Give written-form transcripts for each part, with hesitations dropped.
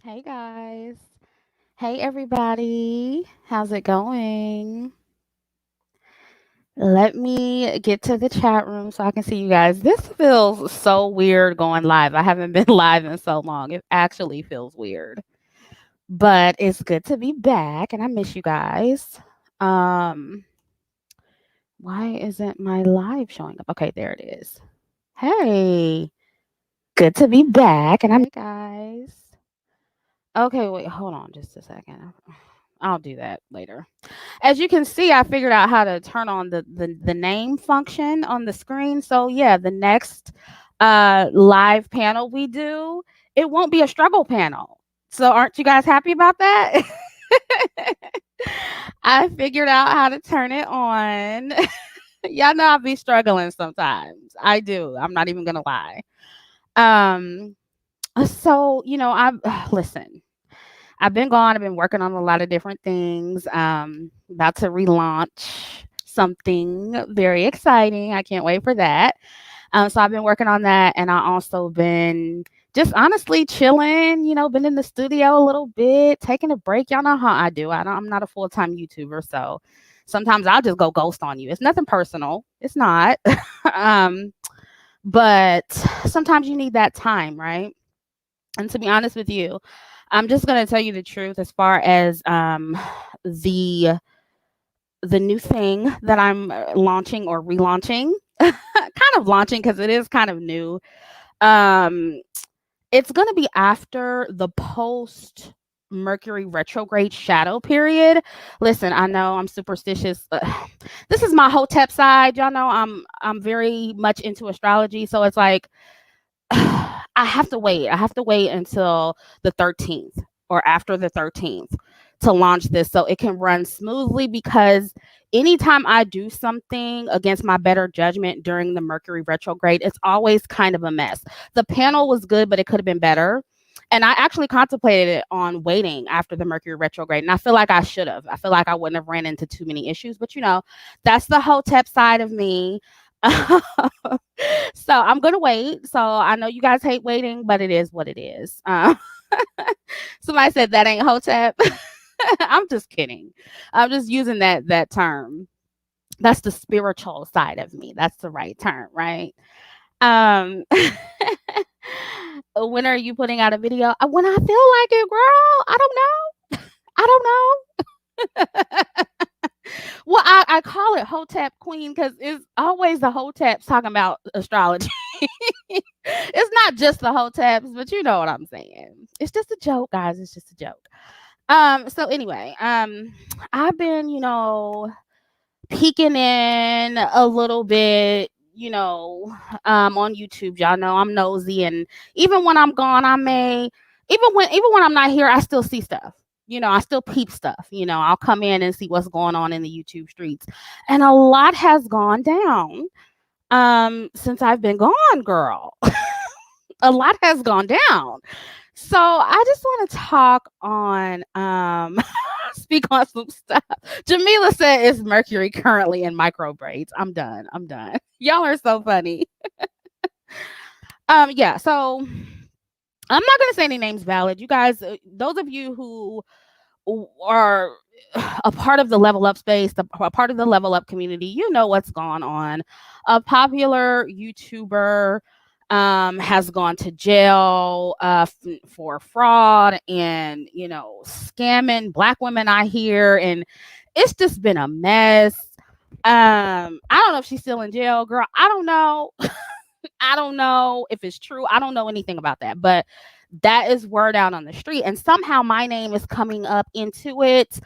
Hey guys. Hey everybody. How's it going? Let me get to the chat room so I can see you guys. This feels so weird going live. I haven't been live in so long. It actually feels weird. But it's good to be back and I miss you guys. Um why isn't my live showing up? Okay, there it is. Hey, good to be back and I miss you guys. Okay, wait, hold on just a second. I'll do that later. As you can see, I figured out how to turn on the name function on the screen. So yeah, the next live panel we do, it won't be a struggle panel. So aren't you guys happy about that? I figured out how to turn it on. Y'all know I'll be struggling sometimes. I do. I'm not even gonna lie. Um, so I've listen. I've been gone. I've been working on a lot of different things. About to relaunch something very exciting. I can't wait for that. So I've been working on that, and I also been just honestly chilling. Been in the studio a little bit, taking a break. Y'all know how I do. I'm not a full time YouTuber, so sometimes I'll just go ghost on you. It's nothing personal. It's not. um, but sometimes you need that time, right? And to be honest with you, I'm just gonna tell you the truth as far as the the new thing that I'm launching or relaunching, kind of launching because it is kind of new. Um, it's gonna be after the post Mercury retrograde shadow period. Listen, I know I'm superstitious. This is my Hotep side. Y'all know I'm very much into astrology, so it's like I have to wait. I have to wait until the 13th or after the 13th to launch this so it can run smoothly because anytime I do something against my better judgment during the Mercury retrograde, it's always kind of a mess. The panel was good, but it could have been better. And I actually contemplated it on waiting after the Mercury retrograde. And I feel like I should have. I feel like I wouldn't have ran into too many issues. But that's the Hotep side of me. So I'm gonna wait. So I know you guys hate waiting, but it is what it is. Somebody said that ain't Hotep. I'm just kidding. I'm just using that term. That's the spiritual side of me. That's the right term, right? Um, when are you putting out a video? When I feel like it, girl. I don't know. I don't know. Well, I call it Hotep Queen because it's always the Hoteps talking about astrology. It's not just the Hoteps, but you know what I'm saying. It's just a joke, guys. It's just a joke. So anyway, I've been, peeking in a little bit, on YouTube. Y'all know I'm nosy, and even when I'm gone, even when I'm not here, I still see stuff. I still peep stuff. I'll come in and see what's going on in the YouTube streets, and a lot has gone down since I've been gone, girl. A lot has gone down. So I just want to talk on speak on some stuff. Jamila said it's Mercury currently in micro braids. I'm done. I'm done. Y'all are so funny. Yeah, so I'm not gonna say any names valid. You guys, those of you who are a part of the level up space, a part of the level up community, you know what's gone on. A popular YouTuber has gone to jail for fraud and scamming black women. I hear, and it's just been a mess. I don't know if she's still in jail, girl. I don't know. I don't know if it's true. I don't know anything about that, but that is word out on the street, and somehow my name is coming up into it.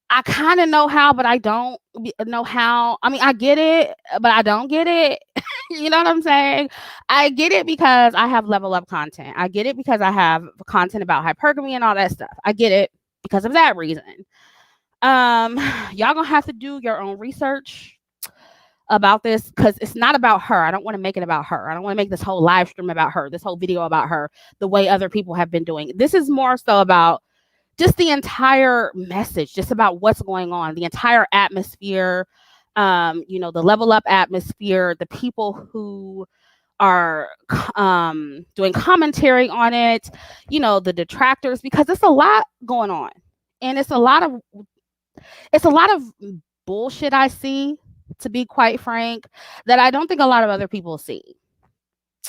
I kind of know how, but I don't know how. I mean, I get it, but I don't get it. You know what I'm saying? I get it because I have level up content. I get it because I have content about hypergamy and all that stuff. I get it because of that reason. Um, y'all gonna have to do your own research about this because it's not about her. I don't want to make it about her. I don't want to make this whole live stream about her, this whole video about her, the way other people have been doing. This is more so about just the entire message, just about what's going on, the entire atmosphere, the level up atmosphere, the people who are doing commentary on it, the detractors, because it's a lot going on. And it's a lot of bullshit I see, to be quite frank, that I don't think a lot of other people see.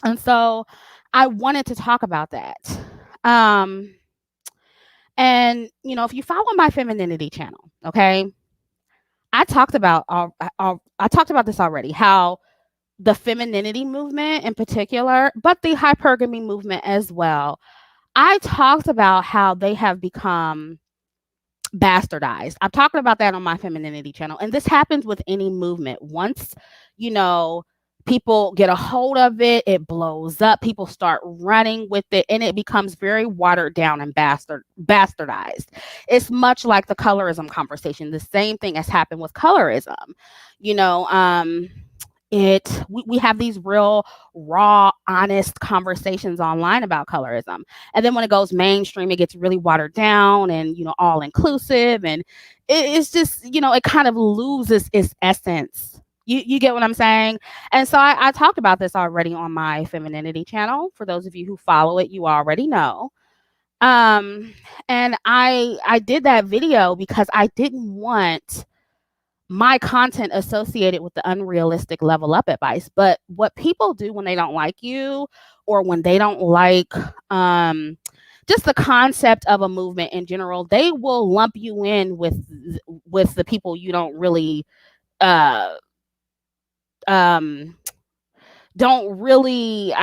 And so I wanted to talk about that. And if you follow my femininity channel, okay, I talked about this already, how the femininity movement in particular, but the hypergamy movement as well, I talked about how they have become bastardized. I'm talking about that on my femininity channel. And this happens with any movement. Once, people get a hold of it, it blows up, people start running with it, and it becomes very watered down and bastardized. It's much like the colorism conversation. The same thing has happened with colorism. We have these real raw, honest conversations online about colorism, and then when it goes mainstream, it gets really watered down and all inclusive, and it's just it kind of loses its essence. You get what I'm saying? And so I talked about this already on my femininity channel. For those of you who follow it, you already know. And I did that video because I didn't want my content associated with the unrealistic level up advice. But what people do when they don't like you, or when they don't like just the concept of a movement in general, they will lump you in with the people you don't really I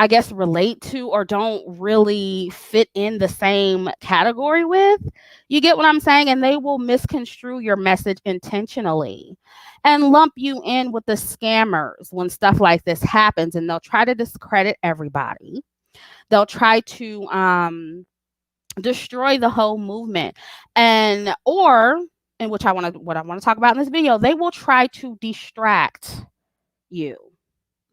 guess, relate to, or don't really fit in the same category with. You get what I'm saying? And they will misconstrue your message intentionally and lump you in with the scammers when stuff like this happens. And they'll try to discredit everybody. They'll try to destroy the whole movement. And what I want to talk about in this video, they will try to distract you,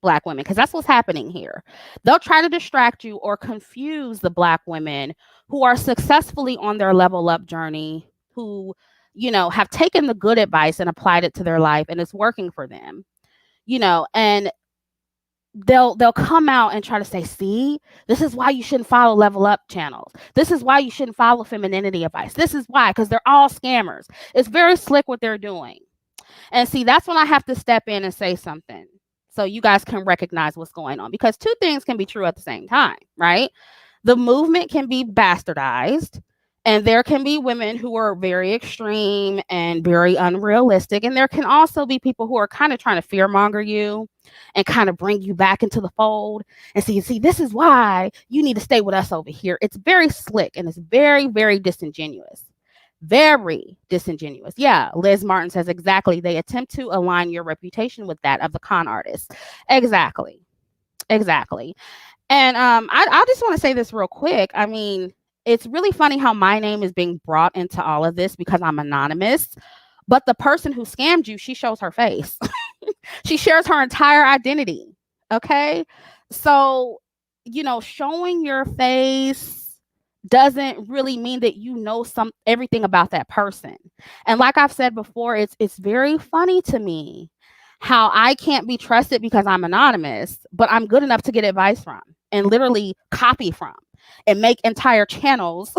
Black women, because that's what's happening here. They'll try to distract you or confuse the Black women who are successfully on their level up journey, who have taken the good advice and applied it to their life, and it's working for them. And they'll come out and try to say, see, this is why you shouldn't follow level up channels. This is why you shouldn't follow femininity advice. This is why, because they're all scammers. It's very slick what they're doing. And see, that's when I have to step in and say something, so you guys can recognize what's going on, because two things can be true at the same time, right? The movement can be bastardized, and there can be women who are very extreme and very unrealistic. And there can also be people who are kind of trying to fearmonger you and kind of bring you back into the fold and see, this is why you need to stay with us over here. It's very slick, and it's very, very disingenuous. Very disingenuous. Yeah, Liz Martin says exactly. They attempt to align your reputation with that of the con artist. Exactly. And I just want to say this real quick. I mean, it's really funny how my name is being brought into all of this because I'm anonymous. But the person who scammed you, she shows her face. She shares her entire identity. Okay. So, showing your face doesn't really mean that everything about that person. And like I've said before, it's very funny to me how I can't be trusted because I'm anonymous, but I'm good enough to get advice from and literally copy from and make entire channels,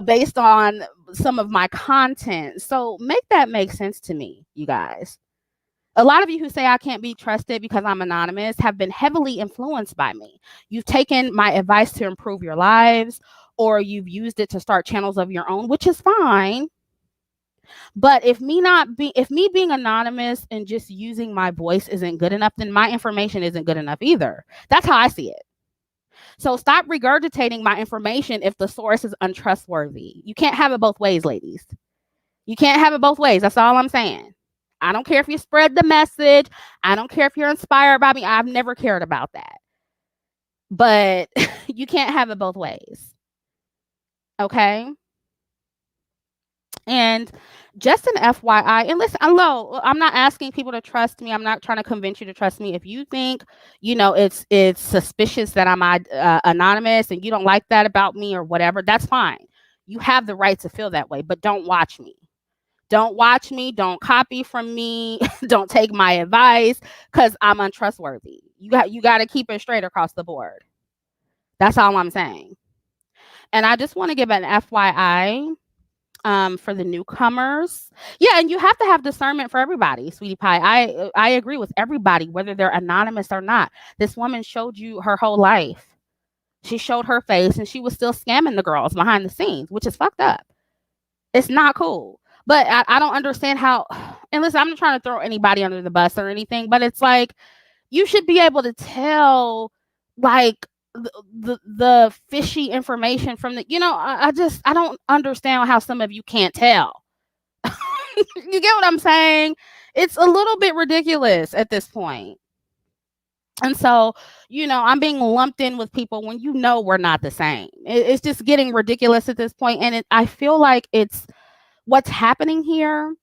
based on some of my content. So make that make sense to me, you guys. A lot of you who say I can't be trusted because I'm anonymous have been heavily influenced by me. You've taken my advice to improve your lives, or you've used it to start channels of your own, which is fine. But if me being anonymous and just using my voice isn't good enough, then my information isn't good enough either. That's how I see it. So stop regurgitating my information if the source is untrustworthy. You can't have it both ways, ladies. You can't have it both ways. That's all I'm saying. I don't care if you spread the message. I don't care if you're inspired by me. I've never cared about that. But you can't have it both ways. Okay? And just an FYI, and listen, hello, I'm not asking people to trust me. I'm not trying to convince you to trust me. If you think, it's suspicious that I'm anonymous and you don't like that about me or whatever, that's fine. You have the right to feel that way, but don't watch me. Don't watch me. Don't copy from me. Don't take my advice because I'm untrustworthy. You got to keep it straight across the board. That's all I'm saying. And I just want to give an FYI for the newcomers. Yeah, and you have to have discernment for everybody, sweetie pie. I agree with everybody, whether they're anonymous or not. This woman showed you her whole life. She showed her face and she was still scamming the girls behind the scenes, which is fucked up. It's not cool. But I don't understand how, and listen, I'm not trying to throw anybody under the bus or anything, but it's like, you should be able to tell, like, the fishy information from the, I don't understand how some of you can't tell. You get what I'm saying? It's a little bit ridiculous at this point. And so, I'm being lumped in with people when we're not the same. It's just getting ridiculous at this point. And I feel like it's what's happening here.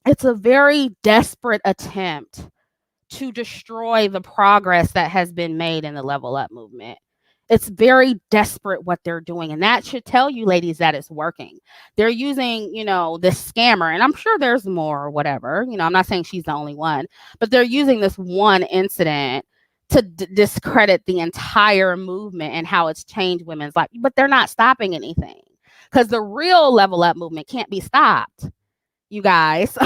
It's a very desperate attempt to destroy the progress that has been made in the level up movement. It's very desperate what they're doing. And that should tell you, ladies, that it's working. They're using, this scammer, and I'm sure there's more or whatever. I'm not saying she's the only one, but they're using this one incident to discredit the entire movement and how it's changed women's life. But they're not stopping anything because the real level up movement can't be stopped, you guys.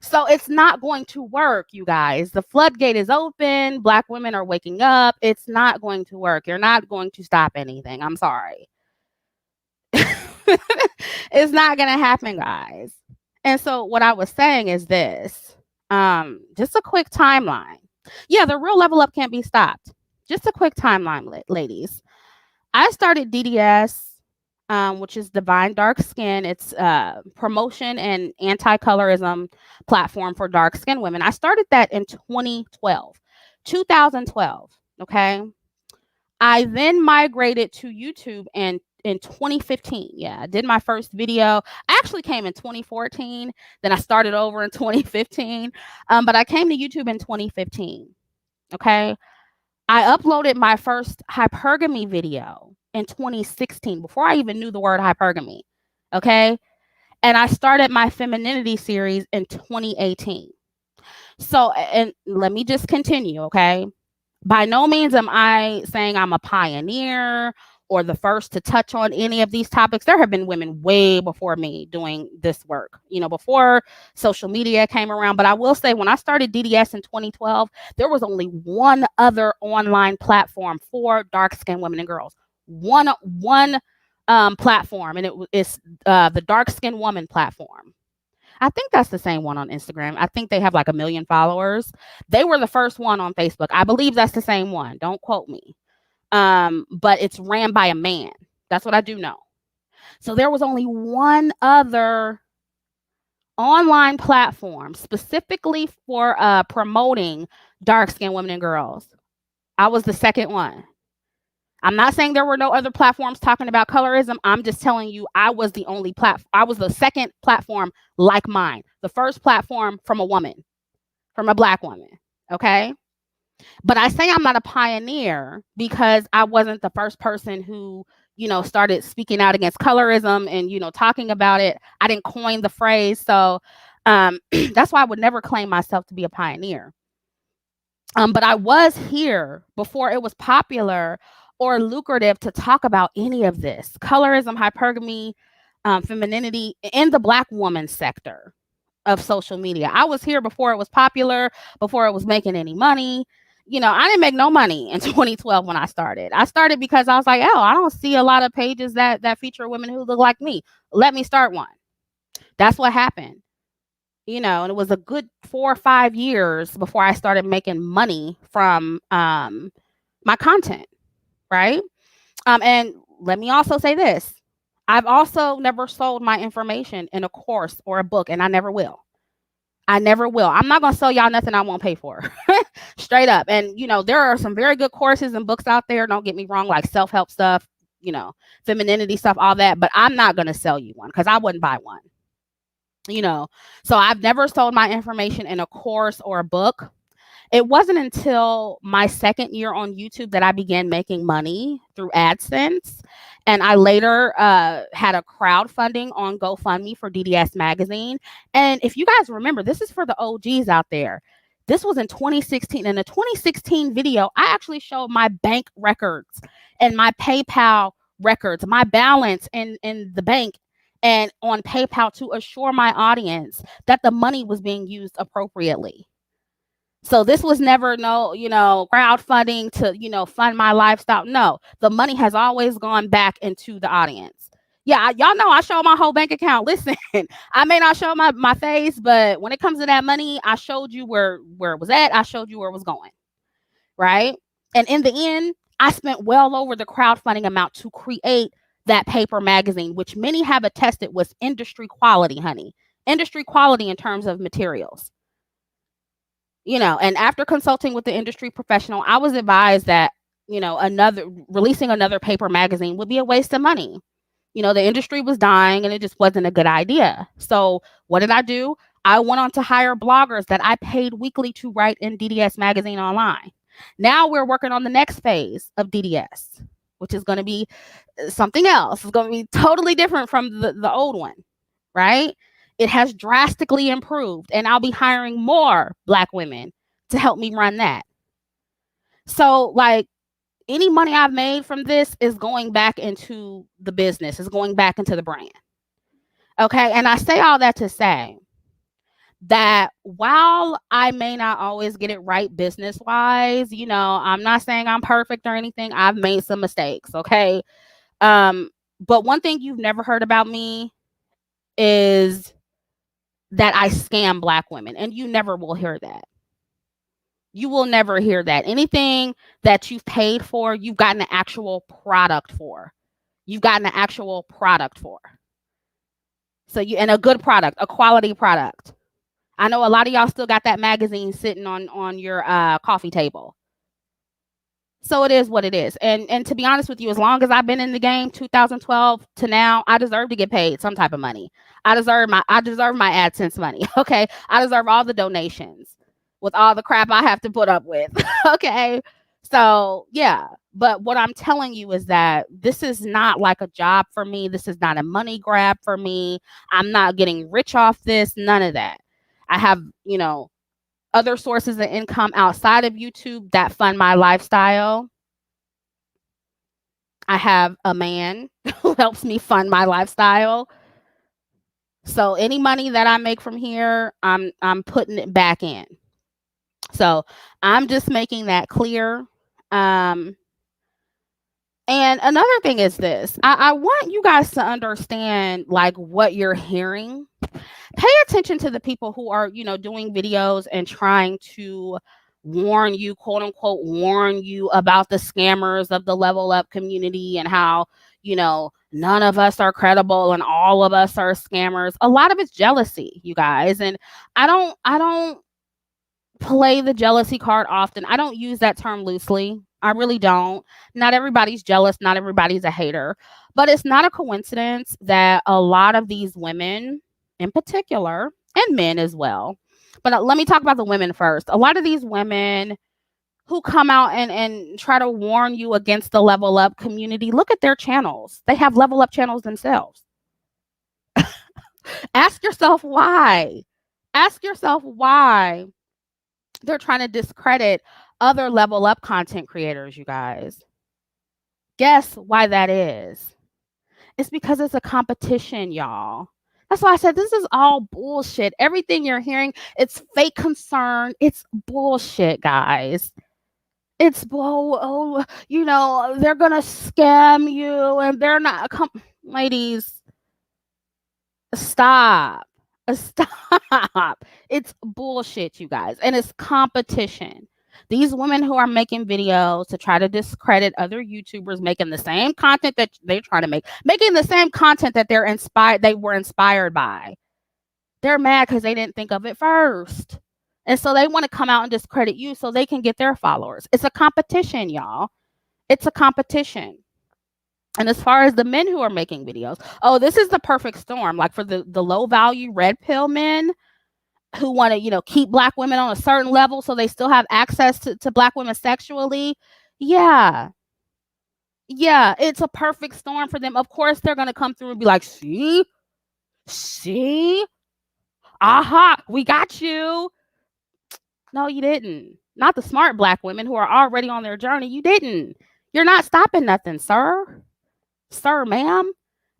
So it's not going to work, you guys. The floodgate is open. Black women are waking up. It's not going to work. You're not going to stop anything. I'm sorry. It's not going to happen, guys. And so what I was saying is this, just a quick timeline. Yeah, the real level up can't be stopped. Just a quick timeline, ladies. I started DDS, which is Divine Dark Skin. It's promotion and anti-colorism platform for dark skinned women. I started that in 2012. Okay. I then migrated to YouTube in 2015. Yeah, I did my first video. I actually came in 2014. Then I started over in 2015. But I came to YouTube in 2015. Okay. I uploaded my first hypergamy video in 2016 before I even knew the word hypergamy. Okay. And I started my femininity series in 2018. So, and let me just continue. Okay. By no means am I saying I'm a pioneer or the first to touch on any of these topics. There have been women way before me doing this work, before social media came around. But I will say, when I started DDS in 2012, there was only one other online platform for dark-skinned women and girls. One platform, and it's the Dark Skin Woman platform. I think that's the same one on Instagram. I think they have like 1 million followers. They were the first one on Facebook. I believe that's the same one. Don't quote me. But it's ran by a man. That's what I do know. So there was only one other online platform specifically for promoting dark-skinned women and girls. I was the second one. I'm not saying there were no other platforms talking about colorism. I'm just telling you, I was the only platform. I was the second platform like mine. The first platform from a woman, from a Black woman. Okay. But I say I'm not a pioneer because I wasn't the first person who, started speaking out against colorism and, talking about it. I didn't coin the phrase. So that's why I would never claim myself to be a pioneer. But I was here before it was popular or lucrative to talk about any of this. Colorism, hypergamy, femininity in the Black woman sector of social media. I was here before it was popular, before it was making any money. I didn't make no money in 2012 when I started. I started because I was like, I don't see a lot of pages that feature women who look like me. Let me start one. That's what happened. And it was a good 4 or 5 years before I started making money from my content. Right. And let me also say this. I've also never sold my information in a course or a book, and I never will. I never will. I'm not going to sell y'all nothing I won't pay for. Straight up. And, there are some very good courses and books out there. Don't get me wrong, like self-help stuff, femininity stuff, all that. But I'm not going to sell you one because I wouldn't buy one. So I've never sold my information in a course or a book. It wasn't until my second year on YouTube that I began making money through AdSense. And I later had a crowdfunding on GoFundMe for DDS Magazine. And if you guys remember, this is for the OGs out there. This was in 2016. In the 2016 video, I actually showed my bank records and my PayPal records, my balance in the bank and on PayPal to assure my audience that the money was being used appropriately. So this was never crowdfunding to, fund my lifestyle. No, the money has always gone back into the audience. Yeah, y'all know I show my whole bank account. Listen, I may not show my face, but when it comes to that money, I showed you where it was at. I showed you where it was going, right? And in the end, I spent well over the crowdfunding amount to create that paper magazine, which many have attested was industry quality, honey. Industry quality in terms of materials. And after consulting with the industry professional, I was advised that, releasing another paper magazine would be a waste of money. The industry was dying and it just wasn't a good idea. So what did I do? I went on to hire bloggers that I paid weekly to write in DDS Magazine online. Now we're working on the next phase of DDS, which is going to be something else. It's going to be totally different from the old one, right? It has drastically improved, and I'll be hiring more Black women to help me run that. So, any money I've made from this is going back into the business, is going back into the brand. Okay. And I say all that to say that while I may not always get it right business wise, I'm not saying I'm perfect or anything. I've made some mistakes. Okay. But one thing you've never heard about me is that I scam Black women, and you never will hear that. You will never hear that. Anything that you've paid for, you've gotten an actual product for. You've gotten an actual product for. So and a good product, a quality product. I know a lot of y'all still got that magazine sitting on your coffee table. So it is what it is. And to be honest with you, as long as I've been in the game, 2012 to now, I deserve to get paid some type of money. I deserve my AdSense money. Okay. I deserve all the donations with all the crap I have to put up with. Okay. So yeah. But what I'm telling you is that this is not like a job for me. This is not a money grab for me. I'm not getting rich off this. None of that. I have, other sources of income outside of YouTube that fund my lifestyle. I have a man who helps me fund my lifestyle. So any money that I make from here, I'm putting it back in. So I'm just making that clear. And another thing is this. I want you guys to understand what you're hearing. Pay attention to the people who are, doing videos and trying to warn you, quote unquote, warn you about the scammers of the level up community and how, none of us are credible and all of us are scammers. A lot of it's jealousy, you guys. And I don't play the jealousy card often. I don't use that term loosely. I really don't. Not everybody's jealous. Not everybody's a hater. But it's not a coincidence that a lot of these women in particular, and men as well. But let me talk about the women first. A lot of these women who come out and try to warn you against the level up community, look at their channels. They have level up channels themselves. Ask yourself why. Ask yourself why they're trying to discredit other level up content creators, you guys. Guess why that is? It's because it's a competition, y'all. That's why I said this is all bullshit. Everything you're hearing, it's fake concern. It's bullshit, guys. It's they're gonna scam you and they're not. Ladies, stop. Stop. It's bullshit, you guys. And it's competition. These women who are making videos to try to discredit other YouTubers making the same content that they're trying to make, making the same content that they were inspired by. They're mad because they didn't think of it first. And so they want to come out and discredit you so they can get their followers. It's a competition, y'all. It's a competition. And as far as the men who are making videos, this is the perfect storm. Like for the low value red pill men, who want to, keep Black women on a certain level so they still have access to Black women sexually. Yeah. Yeah, it's a perfect storm for them. Of course, they're going to come through and be like, see, aha, we got you. No, you didn't. Not the smart Black women who are already on their journey. You didn't. You're not stopping nothing, sir. Sir, ma'am.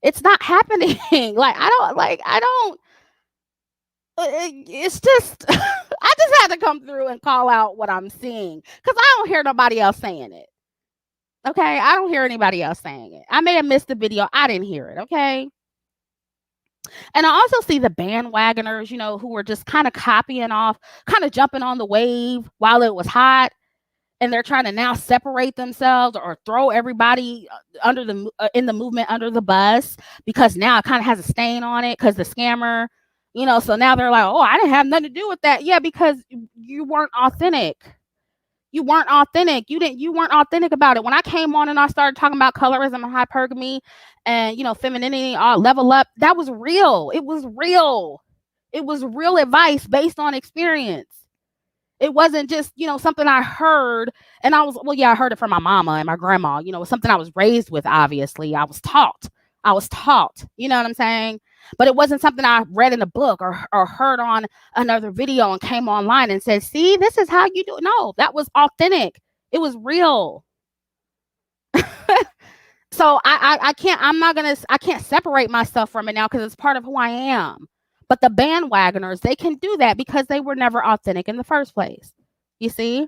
It's not happening. I don't. It's just, I just had to come through and call out what I'm seeing because I don't hear nobody else saying it. Okay, I don't hear anybody else saying it. I may have missed the video. I didn't hear it. Okay. And I also see the bandwagoners, who were just kind of copying off, kind of jumping on the wave while it was hot. And they're trying to now separate themselves or throw everybody in the movement under the bus because now it kind of has a stain on it because the scammer, so now they're like, oh, I didn't have nothing to do with that. Yeah, because you weren't authentic. You weren't authentic. You weren't authentic about it. When I came on and I started talking about colorism and hypergamy and, femininity, level up, that was real. It was real. It was real advice based on experience. It wasn't just, something I heard and I heard it from my mama and my grandma, something I was raised with. Obviously I was taught, you know what I'm saying? But it wasn't something I read in a book or heard on another video and came online and said, see, this is how you do it. No, that was authentic. It was real. So I can't separate myself from it now because it's part of who I am. But the bandwagoners, they can do that because they were never authentic in the first place. You see?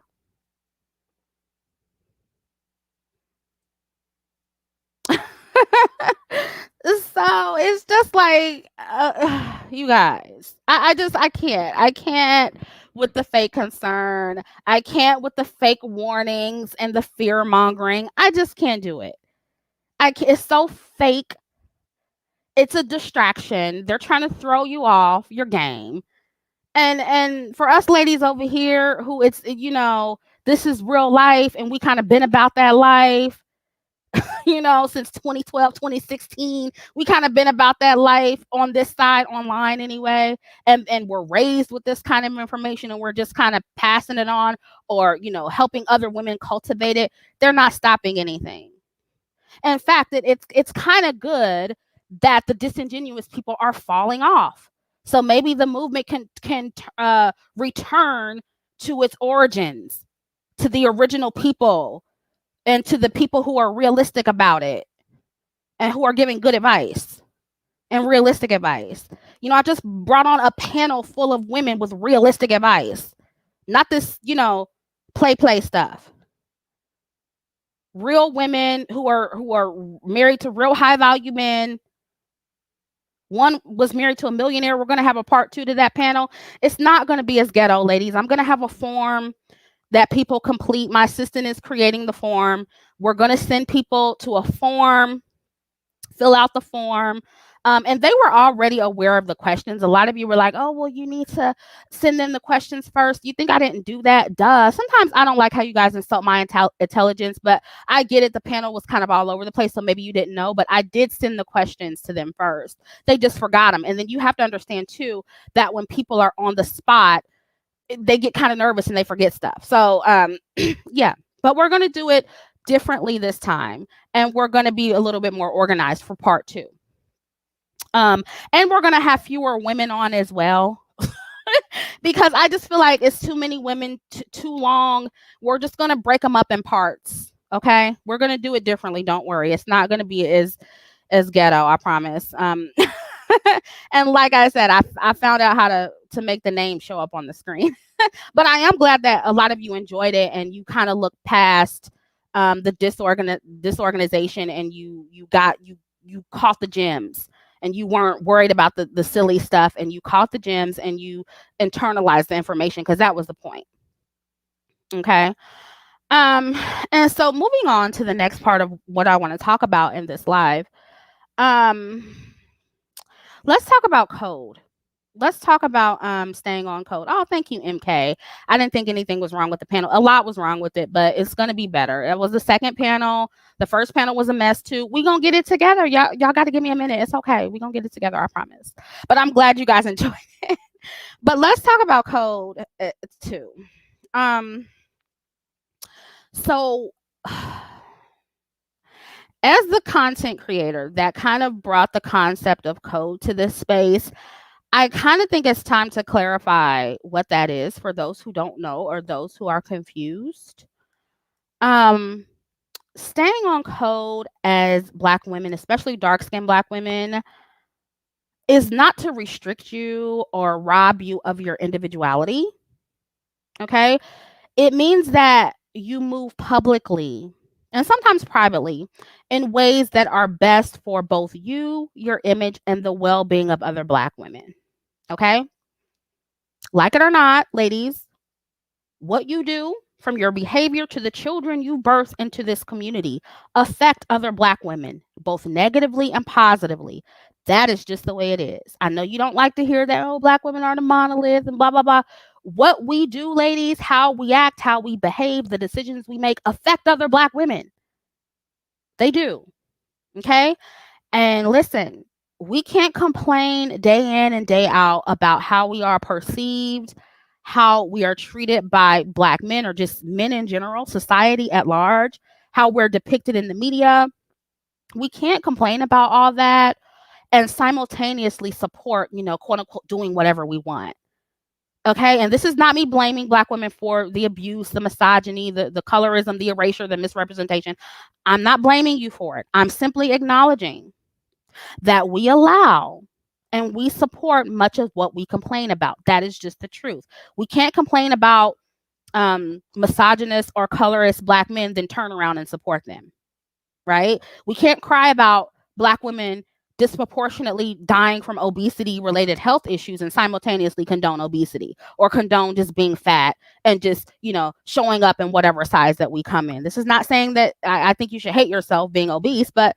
So it's just like, you guys, I can't with the fake concern. I can't with the fake warnings and the fear mongering. I just can't do it. It's so fake. It's a distraction. They're trying to throw you off your game. And for us ladies over here who it's, this is real life and we kind of been about that life, since 2012, 2016, we kind of been about that life on this side online anyway. And we're raised with this kind of information and we're just kind of passing it on or, helping other women cultivate it. They're not stopping anything. In fact, it's kind of good that the disingenuous people are falling off. So maybe the movement can return to its origins, to the original people, and to the people who are realistic about it and who are giving good advice and realistic advice. I just brought on a panel full of women with realistic advice, not this, play stuff. Real women who are married to real high value men. One was married to a millionaire. We're going to have a part 2 to that panel. It's not going to be as ghetto, ladies. I'm going to have a form that people complete. My assistant is creating the form. We're going to send people to a form, fill out the form. And they were already aware of the questions. A lot of you were like, oh, well, you need to send them the questions first. You think I didn't do that? Duh. Sometimes I don't like how you guys insult my intelligence, but I get it. The panel was kind of all over the place. So maybe you didn't know, but I did send the questions to them first. They just forgot them. And then you have to understand too, that when people are on the spot, they get kind of nervous and they forget stuff. So, yeah, but we're going to do it differently this time. And we're going to be a little bit more organized for part 2. And we're going to have fewer women on as well because I just feel like it's too many women too long. We're just going to break them up in parts. Okay. We're going to do it differently. Don't worry. It's not going to be as ghetto. I promise. And like I said, I found out how to make the name show up on the screen, but I am glad that a lot of you enjoyed it and you kind of looked past, the disorganization and you caught the gems. And you weren't worried about the silly stuff and you caught the gems and you internalized the information because that was the point. Okay. And so moving on to the next part of what I want to talk about in this live. Let's talk about code. Let's talk about staying on code. Oh, thank you, MK. I didn't think anything was wrong with the panel. A lot was wrong with it, but it's going to be better. It was the second panel. The first panel was a mess too. We're going to get it together. Y'all got to give me a minute. It's okay. We're going to get it together. I promise. But I'm glad you guys enjoyed it. But let's talk about code too. Um, so as the content creator that kind of brought the concept of code to this space, I kind of think it's time to clarify what that is for those who don't know or those who are confused. Um, Staying on code as Black women, especially dark skinned Black women, is not to restrict you or rob you of your individuality. Okay. It means that you move publicly and sometimes privately in ways that are best for both you, your image, and the well being of other Black women. Okay. Like it or not, ladies, what you do from your behavior to the children you birth into this community affect other Black women, both negatively and positively. That is just the way it is. I know you don't like to hear that, oh, Black women are the monolith and blah, blah, blah. What we do, ladies, how we act, how we behave, the decisions we make affect other Black women. They do. Okay. And listen, we can't complain day in and day out about how we are perceived, how we are treated by Black men or just men in general, society at large, how we're depicted in the media. We can't complain about all that and simultaneously support, quote unquote, doing whatever we want. Okay. And this is not me blaming Black women for the abuse, the misogyny, the colorism, the erasure, the misrepresentation. I'm not blaming you for it. I'm simply acknowledging that we allow and we support much of what we complain about. That is just the truth. We can't complain about misogynist or colorist Black men, then turn around and support them, right? We can't cry about Black women disproportionately dying from obesity related health issues and simultaneously condone obesity or condone just being fat and just, showing up in whatever size that we come in. This is not saying that I think you should hate yourself being obese, but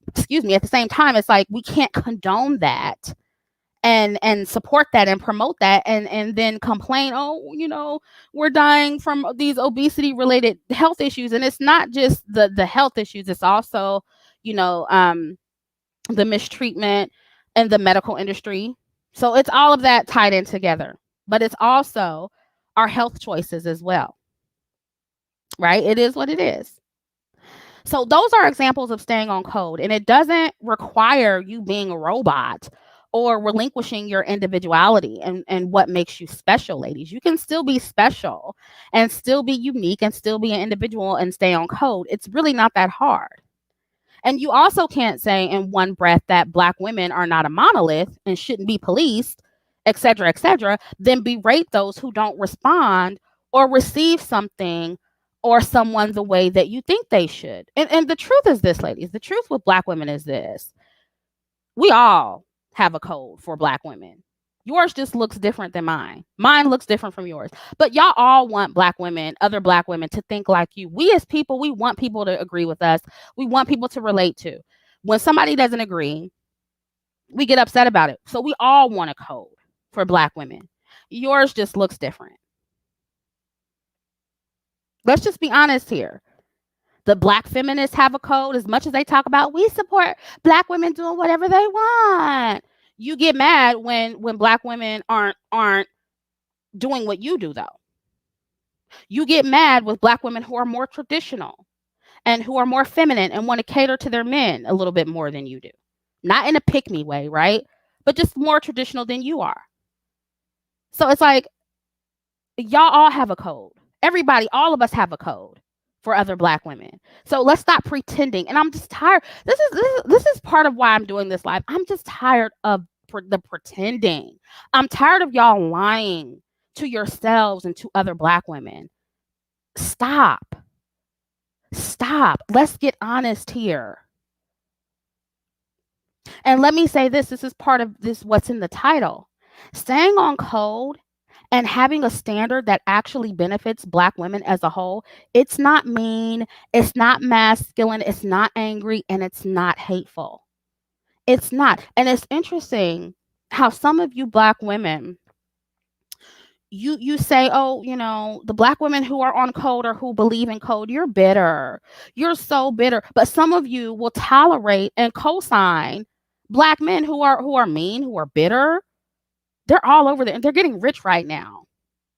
excuse me, at the same time, it's like we can't condone that and support that and promote that and then complain, oh, we're dying from these obesity related health issues. And it's not just the health issues, it's also, the mistreatment and the medical industry. So it's all of that tied in together, but it's also our health choices as well, right? It is what it is. So those are examples of staying on code, and it doesn't require you being a robot or relinquishing your individuality and what makes you special, ladies. You can still be special and still be unique and still be an individual and stay on code. It's really not that hard. And you also can't say in one breath that Black women are not a monolith and shouldn't be policed, et cetera, then berate those who don't respond or receive something or someone the way that you think they should. And the truth is this, ladies. The truth with Black women is this. We all have a code for Black women. Yours just looks different than mine. Mine looks different from yours. But y'all all want Black women, other Black women, to think like you. We as people, we want people to agree with us. We want people to relate to. When somebody doesn't agree, we get upset about it. So we all want a code for Black women. Yours just looks different. Let's just be honest here. The Black feminists have a code. As much as they talk about we support Black women doing whatever they want, you get mad when Black women aren't doing what you do, though. You get mad with Black women who are more traditional and who are more feminine and want to cater to their men a little bit more than you do. Not in a pick me way, right? But just more traditional than you are. So it's like, y'all all have a code. Everybody, all of us have a code for other Black women. So let's stop pretending. And I'm just tired. This is part of why I'm doing this live. I'm just tired of the pretending. I'm tired of y'all lying to yourselves and to other Black women. Stop. Let's get honest here. And let me say this is part of this, what's in the title. Staying on code and having a standard that actually benefits Black women as a whole, it's not mean, it's not masculine, it's not angry, and it's not hateful. It's not. And it's interesting how some of you Black women, you say, oh, the Black women who are on code or who believe in code, you're bitter. You're so bitter. But some of you will tolerate and co-sign Black men who are mean, who are bitter, They're all over there and they're getting rich right now.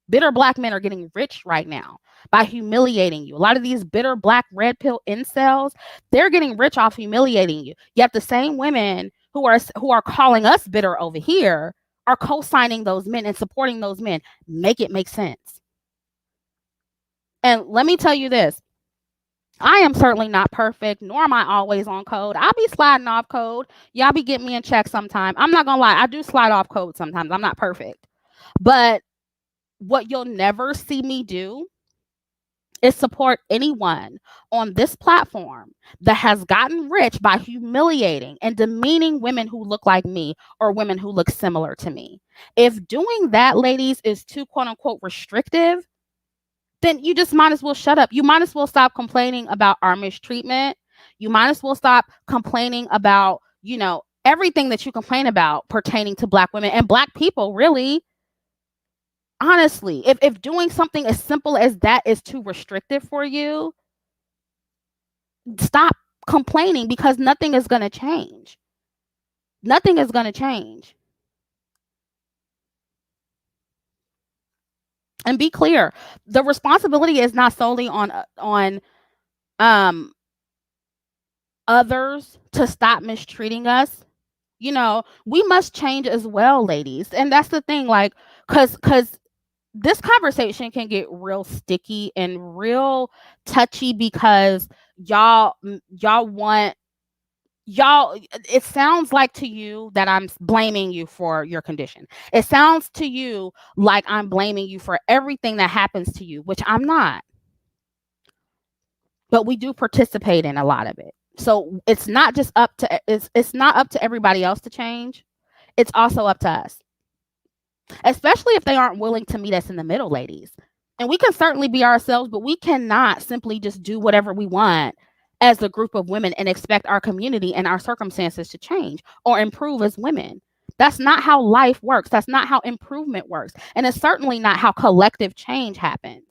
Bitter black men are getting rich right now by humiliating you. A lot of these bitter black red pill incels, they're getting rich off humiliating you. Yet the same women who are calling us bitter over here are co-signing those men and supporting those men. Make it make sense. And let me tell you this. I am certainly not perfect, nor am I always on code. I'll be sliding off code. Y'all be getting me in check sometime. I'm not gonna lie, I do slide off code sometimes. I'm not perfect. But what you'll never see me do is support anyone on this platform that has gotten rich by humiliating and demeaning women who look like me or women who look similar to me. If doing that, ladies, is too quote unquote restrictive, then you just might as well shut up. You might as well stop complaining about our mistreatment. You might as well stop complaining about, everything that you complain about pertaining to black women and black people, really. Honestly, if doing something as simple as that is too restrictive for you, stop complaining because nothing is going to change. Nothing is going to change. And be clear, the responsibility is not solely on others to stop mistreating us. We must change as well, ladies. And that's the thing, like, cuz this conversation can get real sticky and real touchy because y'all want y'all it sounds like to you that I'm blaming you for your condition. It sounds to you like I'm blaming you for everything that happens to you, which I'm not. But we do participate in a lot of it. So it's not just up to it's not up to everybody else to change. It's also up to us. Especially if they aren't willing to meet us in the middle, ladies. And we can certainly be ourselves, but we cannot simply just do whatever we want as a group of women and expect our community and our circumstances to change or improve as women. That's not how life works. That's not how improvement works. And it's certainly not how collective change happens.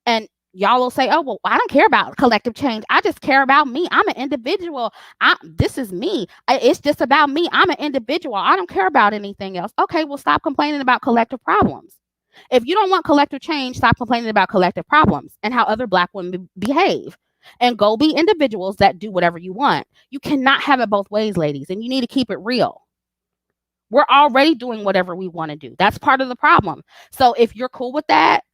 And y'all will say, "Oh, well, I don't care about collective change. I just care about me. I'm an individual. This is me. It's just about me. I'm an individual. I don't care about anything else." Okay, well, stop complaining about collective problems. If you don't want collective change, stop complaining about collective problems and how other black women behave. And go be individuals that do whatever you want. You cannot have it both ways, ladies, and you need to keep it real. We're already doing whatever we want to do. That's part of the problem. So if you're cool with that,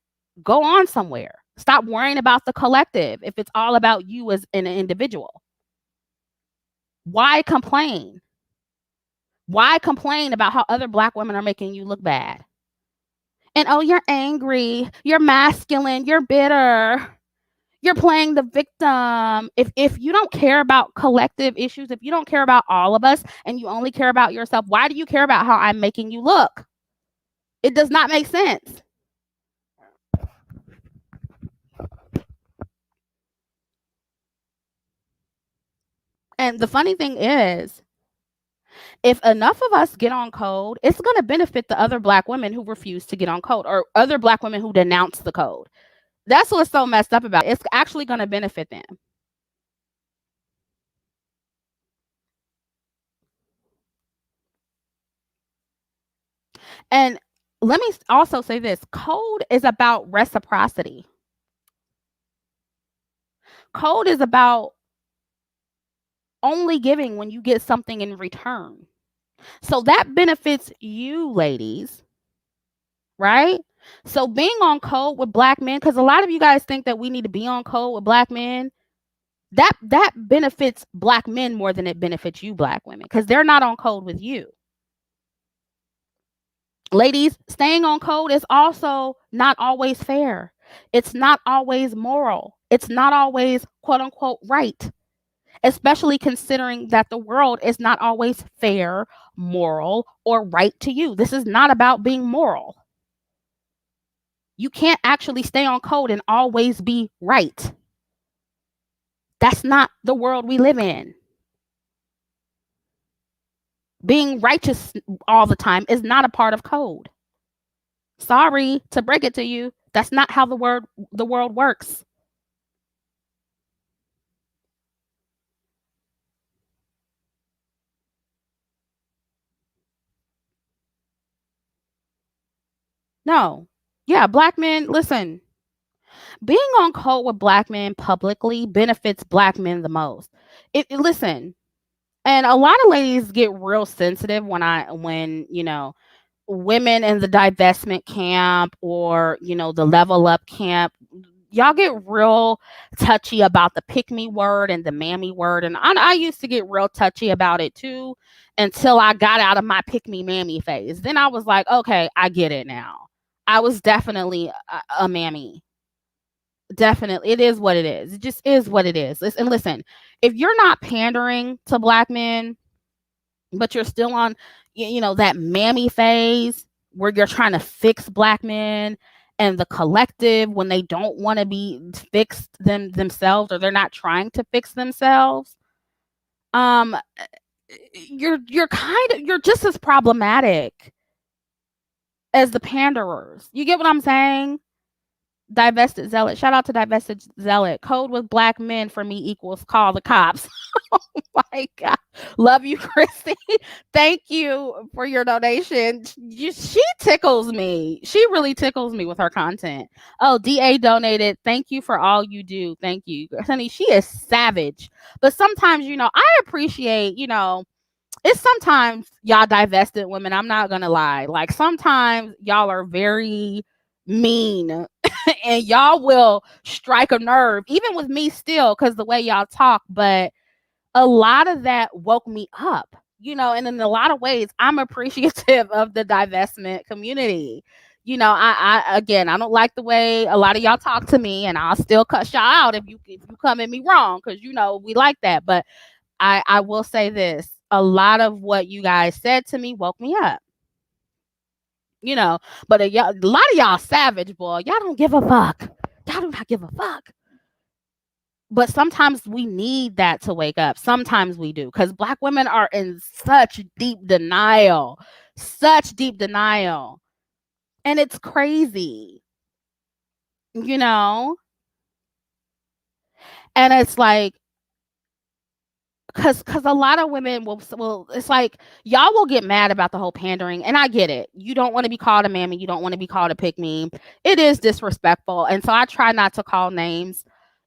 go on somewhere. Stop worrying about the collective if it's all about you as an individual. Why complain? Why complain about how other black women are making you look bad? And oh, you're angry, you're masculine, you're bitter, you're playing the victim. If you don't care about collective issues, if you don't care about all of us and you only care about yourself, why do you care about how I'm making you look? It does not make sense. And the funny thing is, if enough of us get on code, it's going to benefit the other black women who refuse to get on code or other black women who denounce the code. That's what's so messed up about it. It's actually going to benefit them. And let me also say this, code is about reciprocity. Code is about only giving when you get something in return. So that benefits you, ladies, right? So being on code with black men, because a lot of you guys think that we need to be on code with black men, that benefits black men more than it benefits you, black women, because they're not on code with you. Ladies, staying on code is also not always fair. It's not always moral. It's not always quote unquote right, especially considering that the world is not always fair, moral, or right to you. This is not about being moral. You can't actually stay on code and always be right. That's not the world we live in. Being righteous all the time is not a part of code. Sorry to break it to you. That's not how the world works. No. Yeah, black men, listen, being on code with black men publicly benefits black men the most. Listen, and a lot of ladies get real sensitive when women in the divestment camp or the level up camp, y'all get real touchy about the pick me word and the mammy word, and I used to get real touchy about it too, until I got out of my pick me mammy phase. Then I was like, okay, I get it now. I was definitely a mammy. Definitely, it is what it is. It just is what it is. And listen, if you're not pandering to black men, but you're still on that mammy phase where you're trying to fix black men and the collective when they don't want to be fixed themselves, or they're not trying to fix themselves, um you're just as problematic as the panderers. You get what I'm saying? Divested zealot. Shout out to divested zealot. Code with black men for me equals call the cops. Oh my God. Love you, Chrissie. Thank you for your donation. She tickles me. She really tickles me with her content. Oh, DA donated. Thank you for all you do. Thank you. Honey, she is savage. But sometimes, I appreciate, it's sometimes y'all divested women. I'm not going to lie. Like sometimes y'all are very mean and y'all will strike a nerve, even with me still, because the way y'all talk. But a lot of that woke me up, and in a lot of ways, I'm appreciative of the divestment community. Again, I don't like the way a lot of y'all talk to me, and I'll still cuss y'all out if you come at me wrong, because we like that. But I will say this: a lot of what you guys said to me woke me up. But a lot of y'all savage, boy. Y'all don't give a fuck. Y'all do not give a fuck. But sometimes we need that to wake up. Sometimes we do, because black women are in such deep denial, and it's crazy, and it's like, because a lot of women will it's like y'all will get mad about the whole pandering, and I get it. You don't want to be called a mammy, you don't want to be called a pick me. It is disrespectful, and so I try not to call names.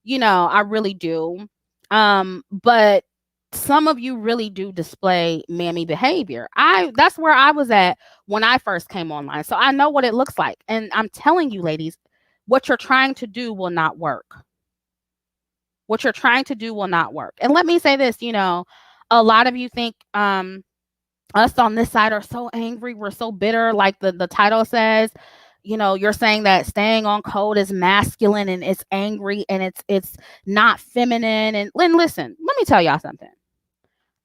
I really do. But some of you really do display mammy behavior. That's where I was at when I first came online, so I know what it looks like, and I'm telling you, ladies, what you're trying to do will not work. What you're trying to do will not work. And let me say this, a lot of you think us on this side are so angry, we're so bitter, like the title says. You're saying that staying on code is masculine and it's angry and it's not feminine. And listen, let me tell y'all something.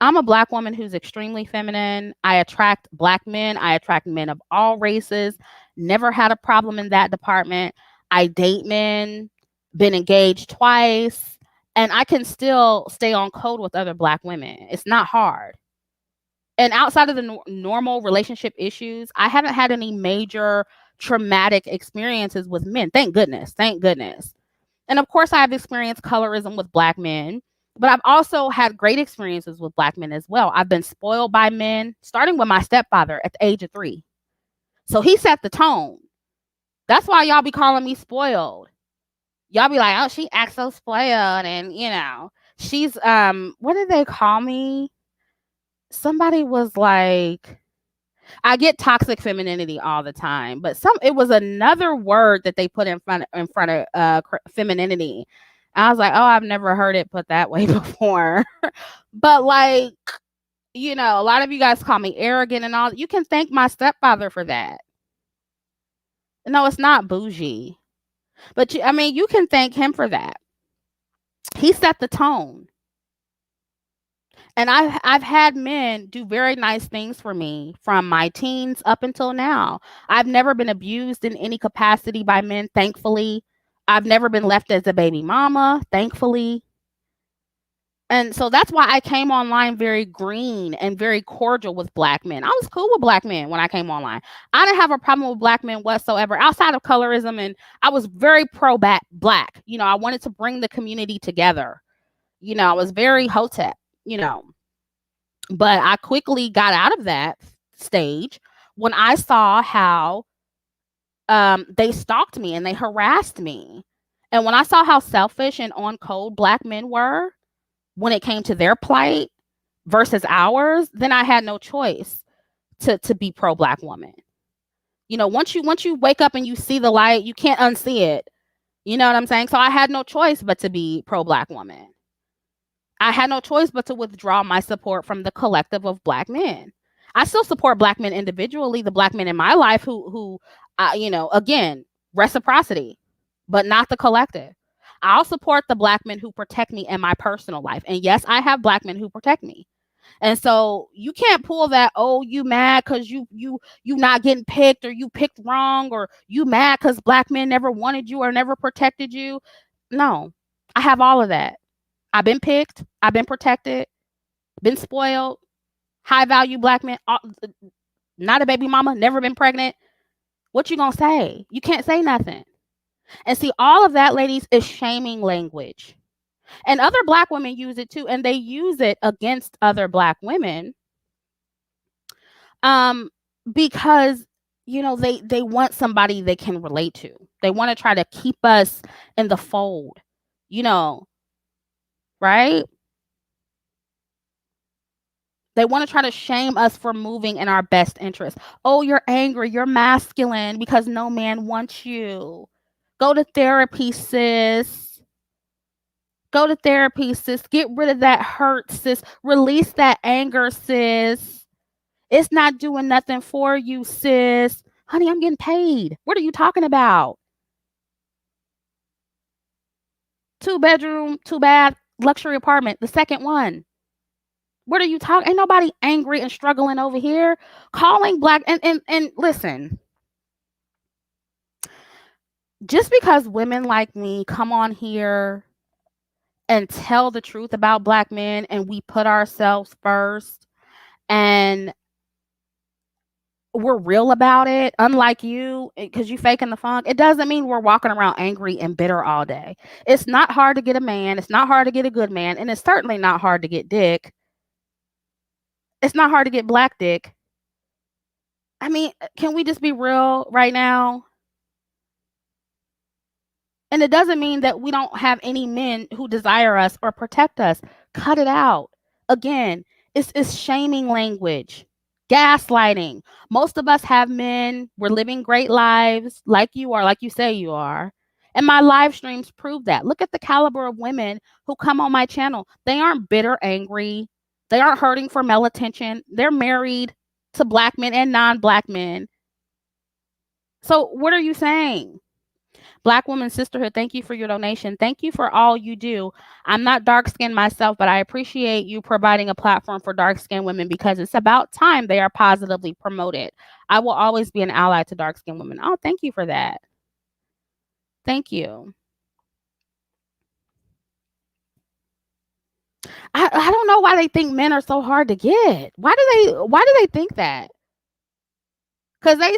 I'm a black woman who's extremely feminine. I attract black men. I attract men of all races. Never had a problem in that department. I date men, been engaged twice, and I can still stay on code with other black women. It's not hard. And outside of the normal relationship issues, I haven't had any major traumatic experiences with men. Thank goodness. Thank goodness. And of course, I have experienced colorism with black men, but I've also had great experiences with black men as well. I've been spoiled by men, starting with my stepfather at the age of 3. So he set the tone. That's why y'all be calling me spoiled. Y'all be like, oh, she acts so spoiled. And, she's, what did they call me? Somebody was like, I get toxic femininity all the time, but it was another word that they put in front of femininity. I was like, oh, I've never heard it put that way before. But like, a lot of you guys call me arrogant and all. You can thank my stepfather for that. No, it's not bougie, but you can thank him for that. He set the tone. And I've had men do very nice things for me from my teens up until now. I've never been abused in any capacity by men, thankfully. I've never been left as a baby mama, thankfully. And so that's why I came online very green and very cordial with black men. I was cool with black men when I came online. I didn't have a problem with black men whatsoever, outside of colorism. And I was very pro-black. I wanted to bring the community together. I was very hotep, But I quickly got out of that stage when I saw how they stalked me and they harassed me. And when I saw how selfish and on code black men were when it came to their plight versus ours, then I had no choice to be pro black woman. Once you wake up and you see the light, you can't unsee it. You know what I'm saying? So I had no choice but to be pro black woman. I had no choice but to withdraw my support from the collective of black men. I still support black men individually, the black men in my life who again, reciprocity, but not the collective. I'll support the black men who protect me in my personal life. And yes, I have black men who protect me. And so you can't pull that, oh, you mad because you not getting picked, or you picked wrong, or you mad because black men never wanted you or never protected you. No, I have all of that. I've been picked, I've been protected, been spoiled, high value black men, not a baby mama, never been pregnant. What you gonna say? You can't say nothing. And see, all of that, ladies, is shaming language. And other black women use it too, and they use it against other black women. Um, because they want somebody they can relate to. They want to try to keep us in the fold, you know, right? They want to try to shame us for moving in our best interest. Oh, you're angry, you're masculine because no man wants you. Go to therapy, sis. Go to therapy, sis. Get rid of that hurt, sis. Release that anger, sis. It's not doing nothing for you, sis. Honey, I'm getting paid. What are you talking about? 2 bedroom, 2 bath, luxury apartment, the second one. What are you talking? Ain't nobody angry and struggling over here. Calling black and listen, just because women like me come on here and tell the truth about black men and we put ourselves first and we're real about it, unlike you, because you faking the funk, it doesn't mean we're walking around angry and bitter all day. It's not hard to get a man. It's not hard to get a good man. And it's certainly not hard to get dick. It's not hard to get black dick. I mean, can we just be real right now? And it doesn't mean that we don't have any men who desire us or protect us. Cut it out. Again, it's shaming language, gaslighting. Most of us have men. We're living great lives like you are, like you say you are. And my live streams prove that. Look at the caliber of women who come on my channel. They aren't bitter, angry. They aren't hurting for male attention. They're married to black men and non-black men. So what are you saying? Black Woman Sisterhood, thank you for your donation. Thank you for all you do. I'm not dark skinned myself, but I appreciate you providing a platform for dark skinned women because it's about time they are positively promoted. I will always be an ally to dark skinned women. Oh, thank you for that. Thank you. I don't know why they think men are so hard to get. Why do they think that? Because they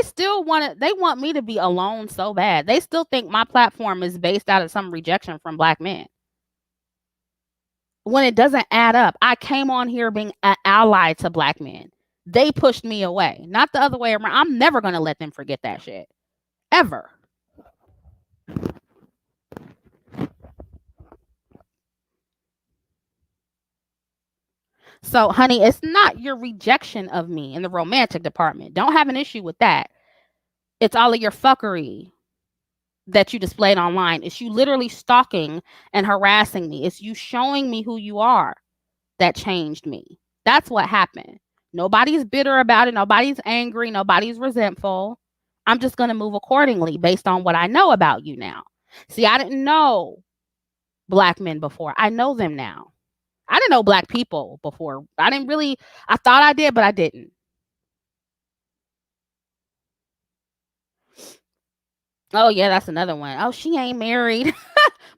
still want me to be alone so bad. They still think my platform is based out of some rejection from black men. When it doesn't add up, I came on here being an ally to black men. They pushed me away, not the other way around. I'm never going to let them forget that shit. Ever. So, honey, it's not your rejection of me in the romantic department. Don't have an issue with that. It's all of your fuckery that you displayed online. It's you literally stalking and harassing me. It's you showing me who you are that changed me. That's what happened. Nobody's bitter about it. Nobody's angry. Nobody's resentful. I'm just going to move accordingly based on what I know about you now. See, I didn't know black men before. I know them now. I didn't know black people before. I thought I did, but I didn't. Oh, yeah, that's another one. Oh, she ain't married,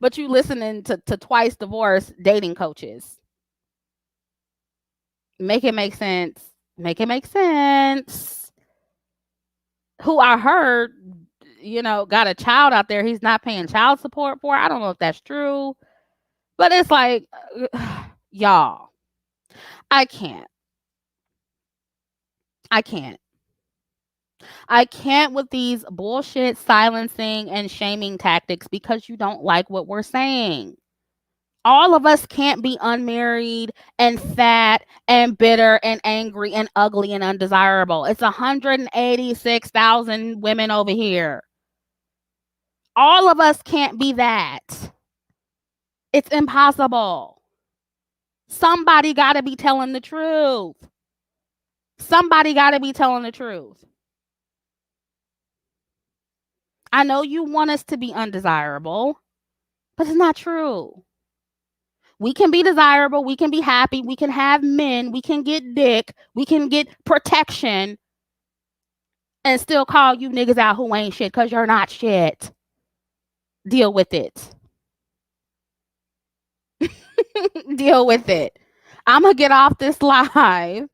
but you listening to twice divorced dating coaches. Make it make sense. Make it make sense. Who I heard, got a child out there he's not paying child support for. I don't know if that's true, but it's like, y'all, I can't. I can't. I can't with these bullshit silencing and shaming tactics because you don't like what we're saying. All of us can't be unmarried and fat and bitter and angry and ugly and undesirable. It's 186,000 women over here. All of us can't be that. It's impossible. Somebody got to be telling the truth. Somebody got to be telling the truth. I know you want us to be undesirable, but it's not true. We can be desirable. We can be happy. We can have men. We can get dick. We can get protection and still call you niggas out who ain't shit because you're not shit. Deal with it. Deal with it. I'm going to get off this live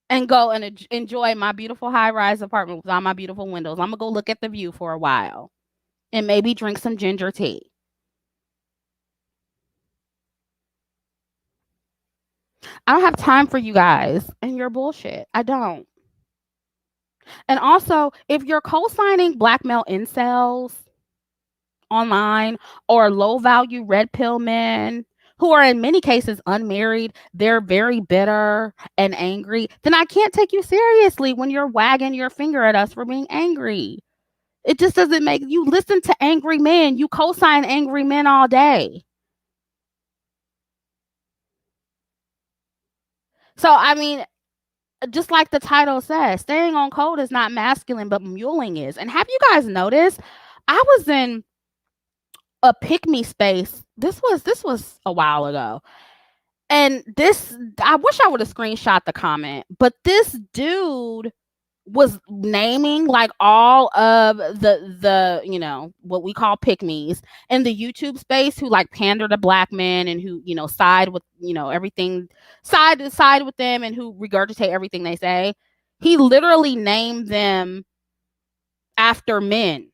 and go and enjoy my beautiful high-rise apartment with all my beautiful windows. I'm going to go look at the view for a while and maybe drink some ginger tea. I don't have time for you guys and your bullshit. I don't. And also, if you're co-signing black male incels online or low-value red pill men who are in many cases unmarried, they're very bitter and angry, then I can't take you seriously when you're wagging your finger at us for being angry. It just doesn't make you listen to angry men. You co-sign angry men all day. So, I mean, just like the title says, staying on code is not masculine, but muling is. And have you guys noticed? I was in a pick me space. This was a while ago. And this, I wish I would have screenshot the comment, but this dude was naming like all of the what we call pick me's in the YouTube space who like pander to black men and who side with everything, side to side with them, and who regurgitate everything they say. He literally named them after men.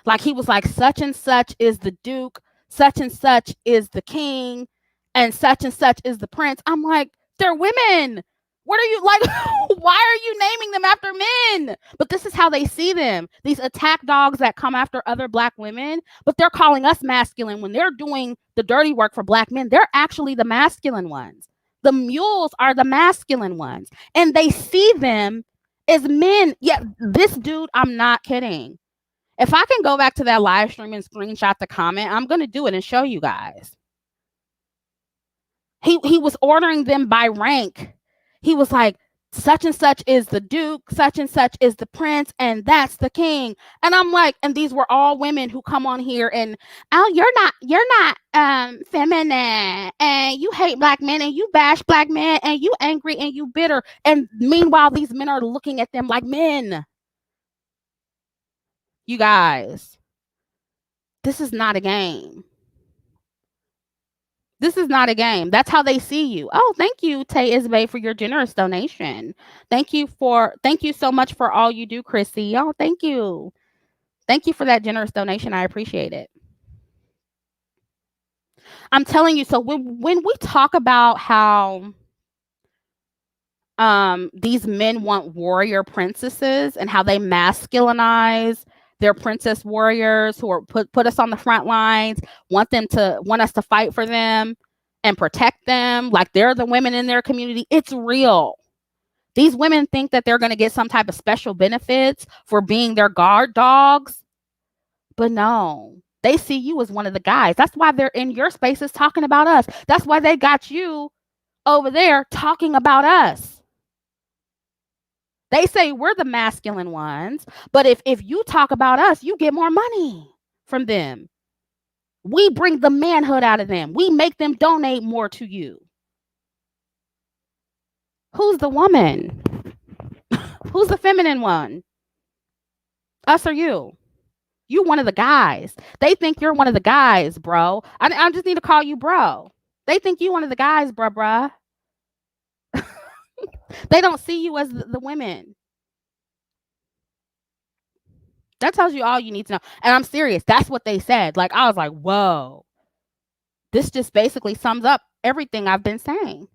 Like he was like, such and such is the duke, such and such is the king, and such is the prince. I'm like, they're women. What are you like? Why are you naming them after men? But this is how they see them. These attack dogs that come after other black women, but they're calling us masculine when they're doing the dirty work for black men. They're actually the masculine ones. The mules are the masculine ones. And they see them as men. Yeah, this dude, I'm not kidding. If I can go back to that live stream and screenshot the comment, I'm going to do it and show you guys. He was ordering them by rank. He was like, such and such is the duke, such and such is the prince, and that's the king. And I'm like, and these were all women who come on here and, oh, you're not feminine, and you hate black men, and you bash black men, and you angry, and you bitter. And meanwhile, these men are looking at them like men. You guys, this is not a game. This is not a game. That's how they see you. Oh, thank you, Tay Isbay, for your generous donation. Thank you so much for all you do, Chrissie. Oh, thank you. Thank you for that generous donation. I appreciate it. I'm telling you, so when we talk about how these men want warrior princesses and how they masculinize their princess warriors who are put us on the front lines, want us to fight for them and protect them like they're the women in their community. It's real. These women think that they're going to get some type of special benefits for being their guard dogs, but no, they see you as one of the guys. That's why they're in your spaces talking about us. That's why they got you over there talking about us. They say we're the masculine ones, but if you talk about us, you get more money from them. We bring the manhood out of them. We make them donate more to you. Who's the woman? Who's the feminine one? Us or you? You one of the guys. They think you're one of the guys, bro. I just need to call you bro. They think you one of the guys, bruh. They don't see you as the women. That tells you all you need to know. And I'm serious. That's what they said. Like, I was like, whoa. This just basically sums up everything I've been saying.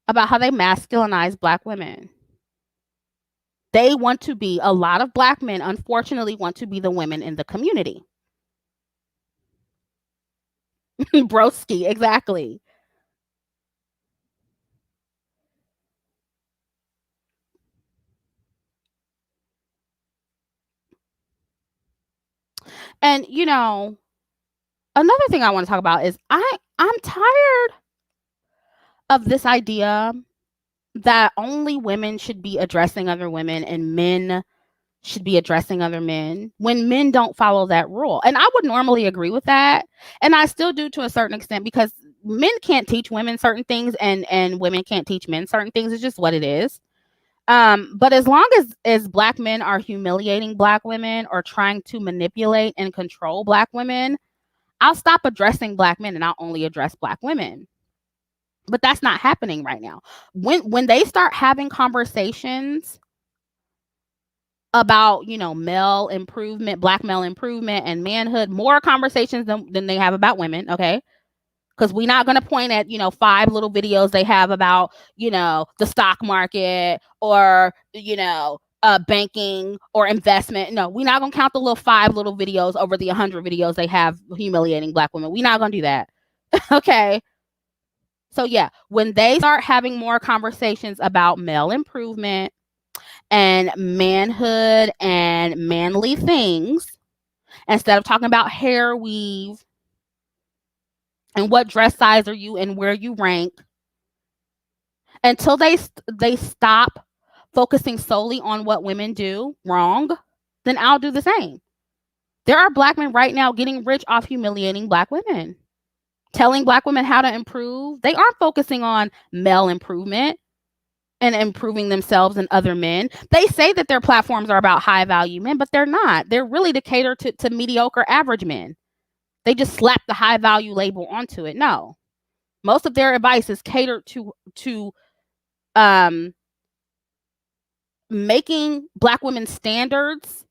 about how they masculinize Black women. They want to be, a lot of Black men, unfortunately, want to be the women in the community. Broski, exactly. And another thing I want to talk about is I'm tired of this idea that only women should be addressing other women and men should be addressing other men when men don't follow that rule. And I would normally agree with that. And I still do to a certain extent, because men can't teach women certain things and women can't teach men certain things. It's just what it is. But as long as Black men are humiliating Black women or trying to manipulate and control Black women, I'll stop addressing Black men and I'll only address Black women. But that's not happening right now. When they start having conversations about, male improvement, Black male improvement and manhood, more conversations than they have about women, okay? Because we're not going to point at 5 little videos they have about the stock market or banking or investment. No, we're not going to count the little 5 little videos over the 100 videos they have humiliating Black women. We're not going to do that. Okay. So yeah, when they start having more conversations about male improvement and manhood and manly things, instead of talking about hair weave and what dress size are you and where you rank, until they stop focusing solely on what women do wrong, then I'll do the same. There are Black men right now getting rich off humiliating Black women, telling Black women how to improve. They aren't focusing on male improvement and improving themselves and other men. They say that their platforms are about high value men, but they're not. They're really to cater to mediocre average men. They just slap the high value label onto it. No. Most of their advice is catered to making Black women's standards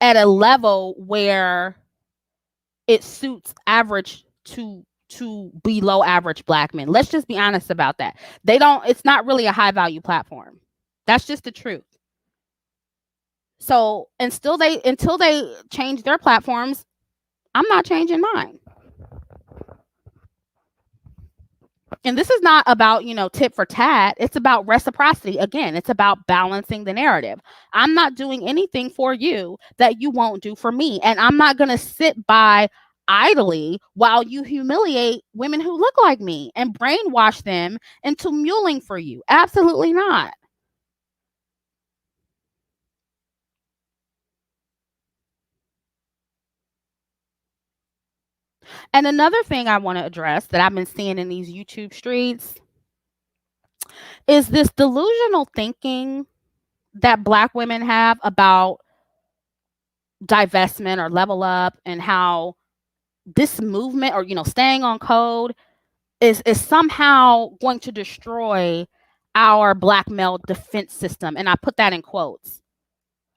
at a level where it suits average to below average Black men. Let's just be honest about that. It's not really a high value platform. That's just the truth. So until they change their platforms, I'm not changing mine. And this is not about, tit for tat. It's about reciprocity. Again, it's about balancing the narrative. I'm not doing anything for you that you won't do for me. And I'm not going to sit by idly while you humiliate women who look like me and brainwash them into muling for you. Absolutely not. And another thing I want to address that I've been seeing in these YouTube streets is this delusional thinking that Black women have about divestment or level up, and how this movement or staying on code is somehow going to destroy our Black male defense system, and I put that in quotes,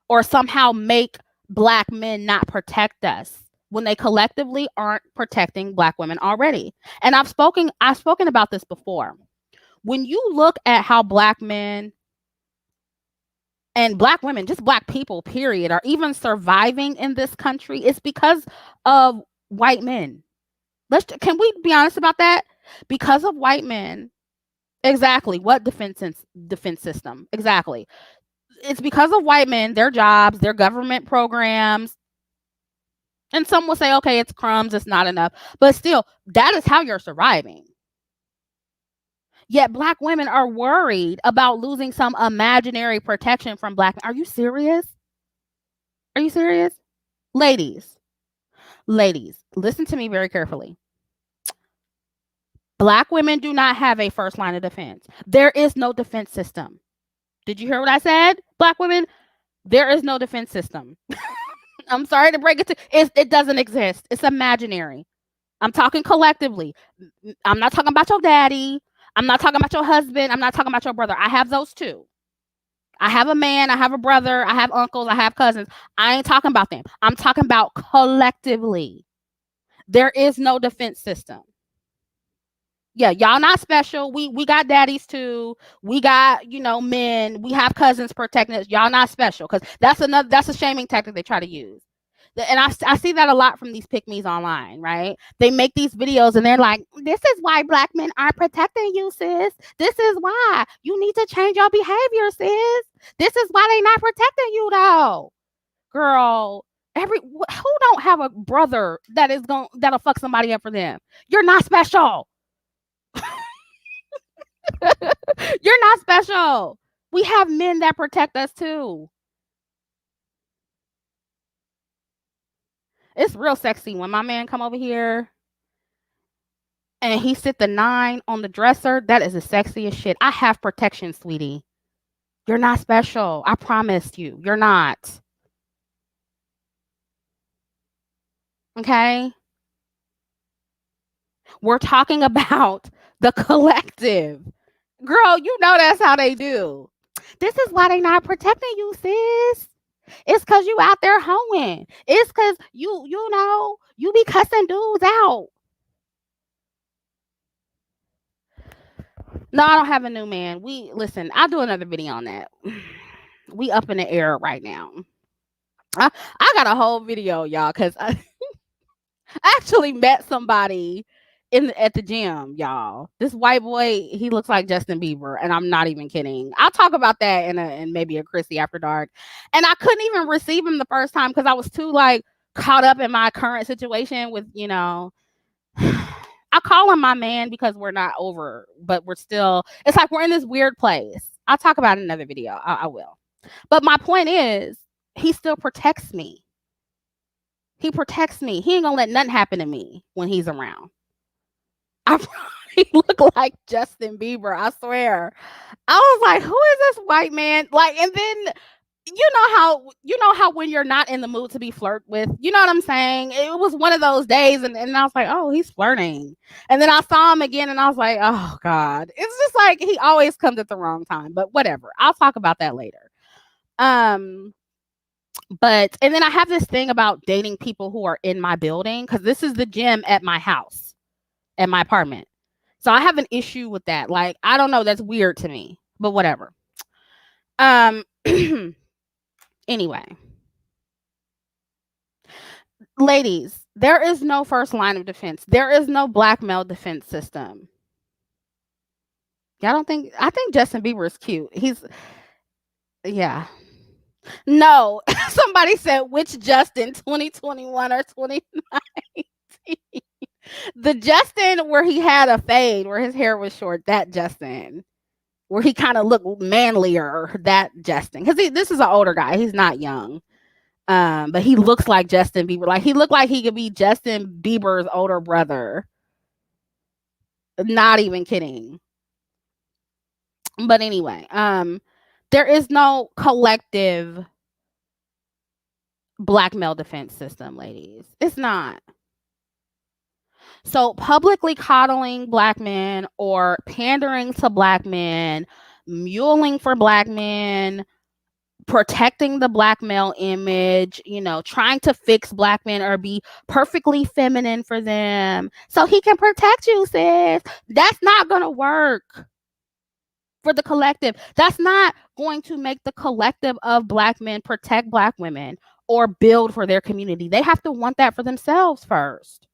or somehow make Black men not protect us when they collectively aren't protecting Black women already. And I've spoken about this before. When you look at how Black men and Black women, just Black people, period, are even surviving in this country, it's because of white men. Can we be honest about that? Because of white men. Exactly. What defense system? Exactly. It's because of white men, their jobs, their government programs. And some will say, okay, it's crumbs, it's not enough. But still, that is how you're surviving. Yet Black women are worried about losing some imaginary protection from Black men. Are you serious? Are you serious? Ladies, listen to me very carefully. Black women do not have a first line of defense. There is no defense system. Did you hear what I said? Black women, there is no defense system. I'm sorry to break it to it doesn't exist. It's imaginary. I'm talking collectively. I'm not talking about your daddy. I'm not talking about your husband. I'm not talking about your brother. I have those too. I have a man. I have a brother. I have uncles. I have cousins. I ain't talking about them. I'm talking about collectively. There is no defense system. Yeah, y'all not special. We got daddies too. We got, men. We have cousins protecting us. Y'all not special, because that's a shaming tactic they try to use. And I see that a lot from these pick-me's online, right? They make these videos and they're like, this is why black men aren't protecting you, sis. This is why you need to change your behavior, sis. This is why they not protecting you, though. Girl, who don't have a brother that'll fuck somebody up for them? You're not special. You're not special. We have men that protect us too. It's real sexy when my man come over here and he sit the 9 on the dresser. That is the sexiest shit. I have protection, sweetie. You're not special. I promised you. You're not. Okay? We're talking about the collective. Girl, you know that's how they do. This is why they not protecting you, sis. It's because you out there hoeing. It's because you be cussing dudes out. No, I don't have a new man. Listen, I'll do another video on that. We up in the air right now. I got a whole video, y'all, because I actually met somebody at the gym, y'all. This white boy, he looks like Justin Bieber, and I'm not even kidding. I'll talk about that in maybe a Chrissie After Dark. And I couldn't even receive him the first time because I was too caught up in my current situation with I call him my man because we're not over, but we're still. It's like we're in this weird place. I'll talk about it in another video. I will. But my point is, he still protects me. He protects me. He ain't gonna let nothing happen to me when he's around. I probably look like Justin Bieber. I swear. I was like, who is this white man? And then you know how when you're not in the mood to be flirt with, you know what I'm saying? It was one of those days, and I was like, oh, he's flirting. And then I saw him again, and I was like, oh God. It's just like he always comes at the wrong time. But whatever. I'll talk about that later. But and then I have this thing about dating people who are in my building, because this is the gym at my house, at my apartment. So I have an issue with that. I don't know, that's weird to me, but whatever. Anyway, ladies, there is no first line of defense. There is no black male defense system. Y'all don't think? I think Justin Bieber is cute. Yeah. No, somebody said which Justin, 2021 or 2019? The Justin where he had a fade, where his hair was short, that Justin. Where he kind of looked manlier, that Justin. Because this is an older guy. He's not young. But he looks like Justin Bieber. He looked like he could be Justin Bieber's older brother. Not even kidding. But anyway, there is no collective black male defense system, ladies. It's not. So publicly coddling black men or pandering to black men, muling for black men, protecting the black male image, trying to fix black men or be perfectly feminine for them so he can protect you, sis. That's not going to work for the collective. That's not going to make the collective of black men protect black women or build for their community. They have to want that for themselves first.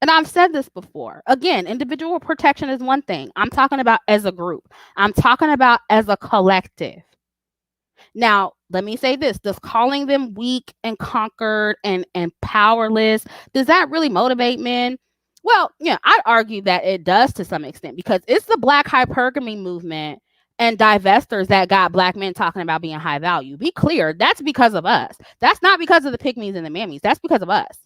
And I've said this before. Again, individual protection is one thing. I'm talking about as a group. I'm talking about as a collective. Now, let me say this. Does calling them weak and conquered and powerless, does that really motivate men? Well, yeah, I'd argue that it does to some extent, because it's the black hypergamy movement and divestors that got black men talking about being high value. Be clear, that's because of us. That's not because of the pick-me's and the mammies. That's because of us.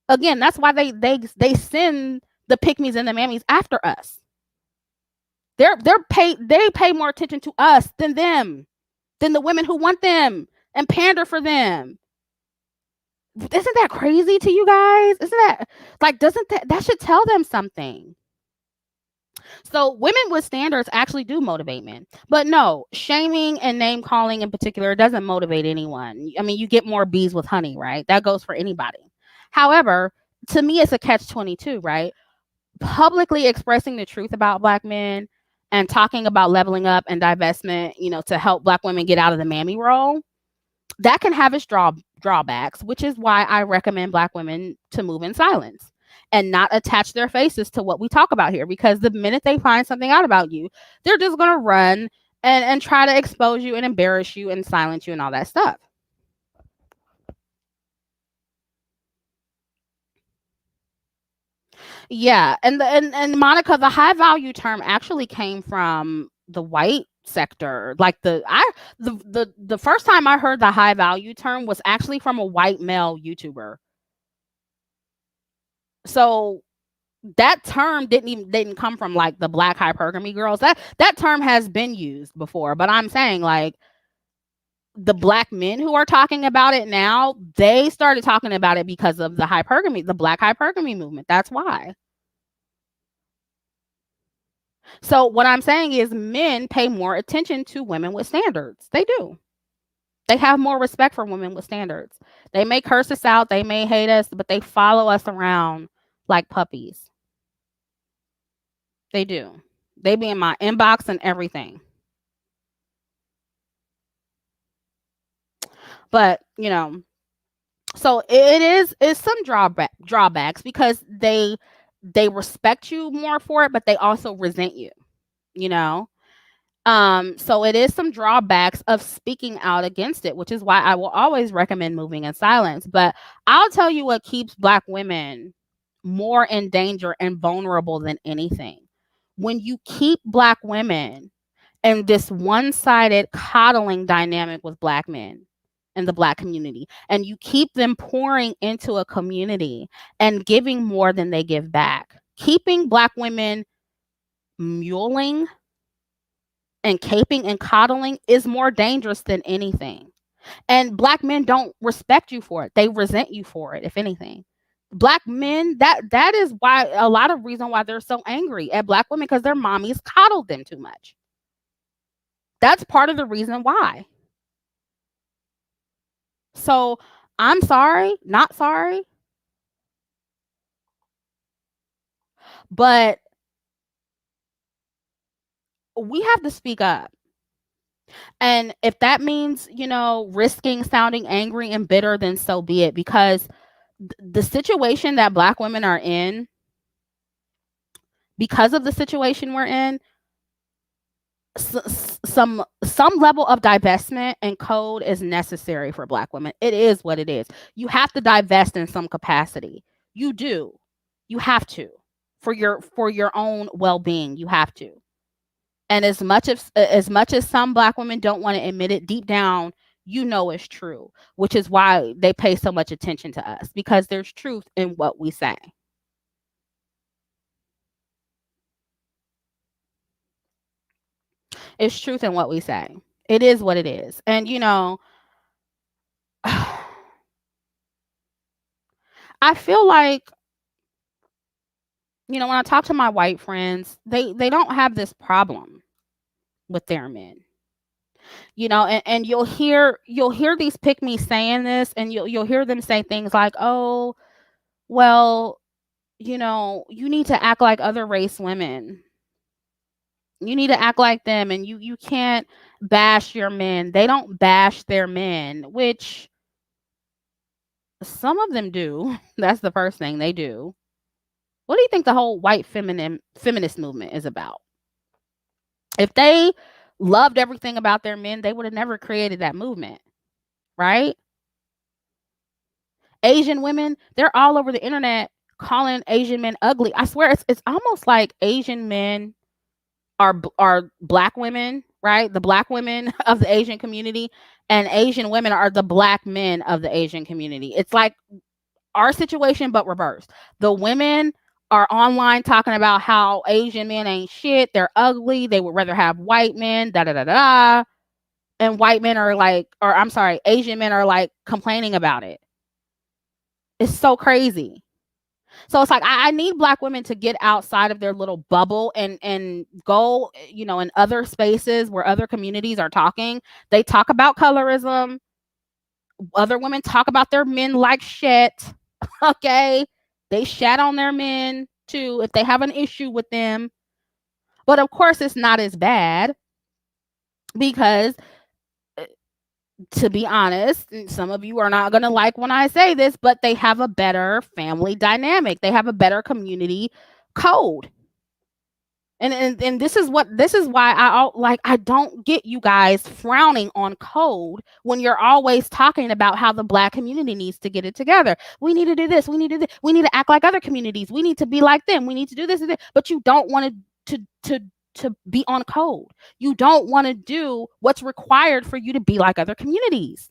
Again, that's why they send the pick-me's and the mammies after us. They pay more attention to us than them, than the women who want them and pander for them. Isn't that crazy to you guys? Isn't that doesn't that should tell them something? So women with standards actually do motivate men. But no, shaming and name calling in particular doesn't motivate anyone. I mean, you get more bees with honey, right? That goes for anybody. However, to me, it's a catch-22, right? publicly expressing the truth about Black men and talking about leveling up and divestment, to help Black women get out of the mammy role, that can have its drawbacks, which is why I recommend Black women to move in silence and not attach their faces to what we talk about here. Because the minute they find something out about you, they're just going to run and try to expose you and embarrass you and silence you and all that stuff. Yeah, and Monica, the high value term actually came from the white sector. Like the first time I heard the high value term was actually from a white male YouTuber. So that term didn't come from like the Black hypergamy girls. That term has been used before, but I'm saying like the Black men who are talking about it now, they started talking about it because of the Black hypergamy movement. That's why. So what I'm saying is men pay more attention to women with standards. They do. They have more respect for women with standards. They may curse us out, they may hate us, but they follow us around like puppies. They do. They be in my inbox and everything. But, so it's some drawbacks because they respect you more for it, but they also resent you, you know? So it is some drawbacks of speaking out against it, which is why I will always recommend moving in silence. But I'll tell you what keeps Black women more in danger and vulnerable than anything. When you keep Black women in this one-sided coddling dynamic with Black men in the Black community, and you keep them pouring into a community and giving more than they give back, keeping Black women muling and caping and coddling is more dangerous than anything. And Black men don't respect you for it. They resent you for it, if anything. Black men, that is why a lot of reason why they're so angry at Black women, because their mommies coddled them too much. That's part of the reason why. So I'm sorry, not sorry, but we have to speak up. And if that means, risking sounding angry and bitter, then so be it. Because the situation that Black women are in, because of the situation we're in, some level of divestment and code is necessary for Black women. It is what it is. You have to divest in some capacity. You do. You have to. For your own well-being, you have to. And as much as some Black women don't want to admit it, deep down, it's true, which is why they pay so much attention to us, because there's truth in what we say. It's truth in what we say. It is what it is. And I feel like, when I talk to my white friends, they don't have this problem with their men. And you'll hear these pick-me saying this, and you'll hear them say things like, "Oh, well, you need to act like other race women. You need to act like them, and you can't bash your men." They don't bash their men, which some of them do. That's the first thing they do. What do you think the whole white feminist movement is about? If they loved everything about their men, they would have never created that movement, right? Asian women, they're all over the internet calling Asian men ugly. I swear it's almost like Asian men are Black women, right? The Black women of the Asian community, and Asian women are the Black men of the Asian community. It's like our situation, but reversed. The women are online talking about how Asian men ain't shit. They're ugly. They would rather have white men, da da da da. And white men are like, or I'm sorry, Asian men are like complaining about it. It's so crazy. So it's like I need Black women to get outside of their little bubble and go, in other spaces where other communities are talking. They talk about colorism. Other women talk about their men like shit. Okay. They shat on their men to, if they have an issue with them. But of course, it's not as bad because, to be honest, some of you are not going to like when I say this, but they have a better family dynamic. They have a better community code. And this is why I don't get you guys frowning on code when you're always talking about how the Black community needs to get it together. We need to do this. We need to do this. We need to act like other communities. We need to be like them. We need to do this and that. But you don't want to be on code. You don't want to do what's required for you to be like other communities.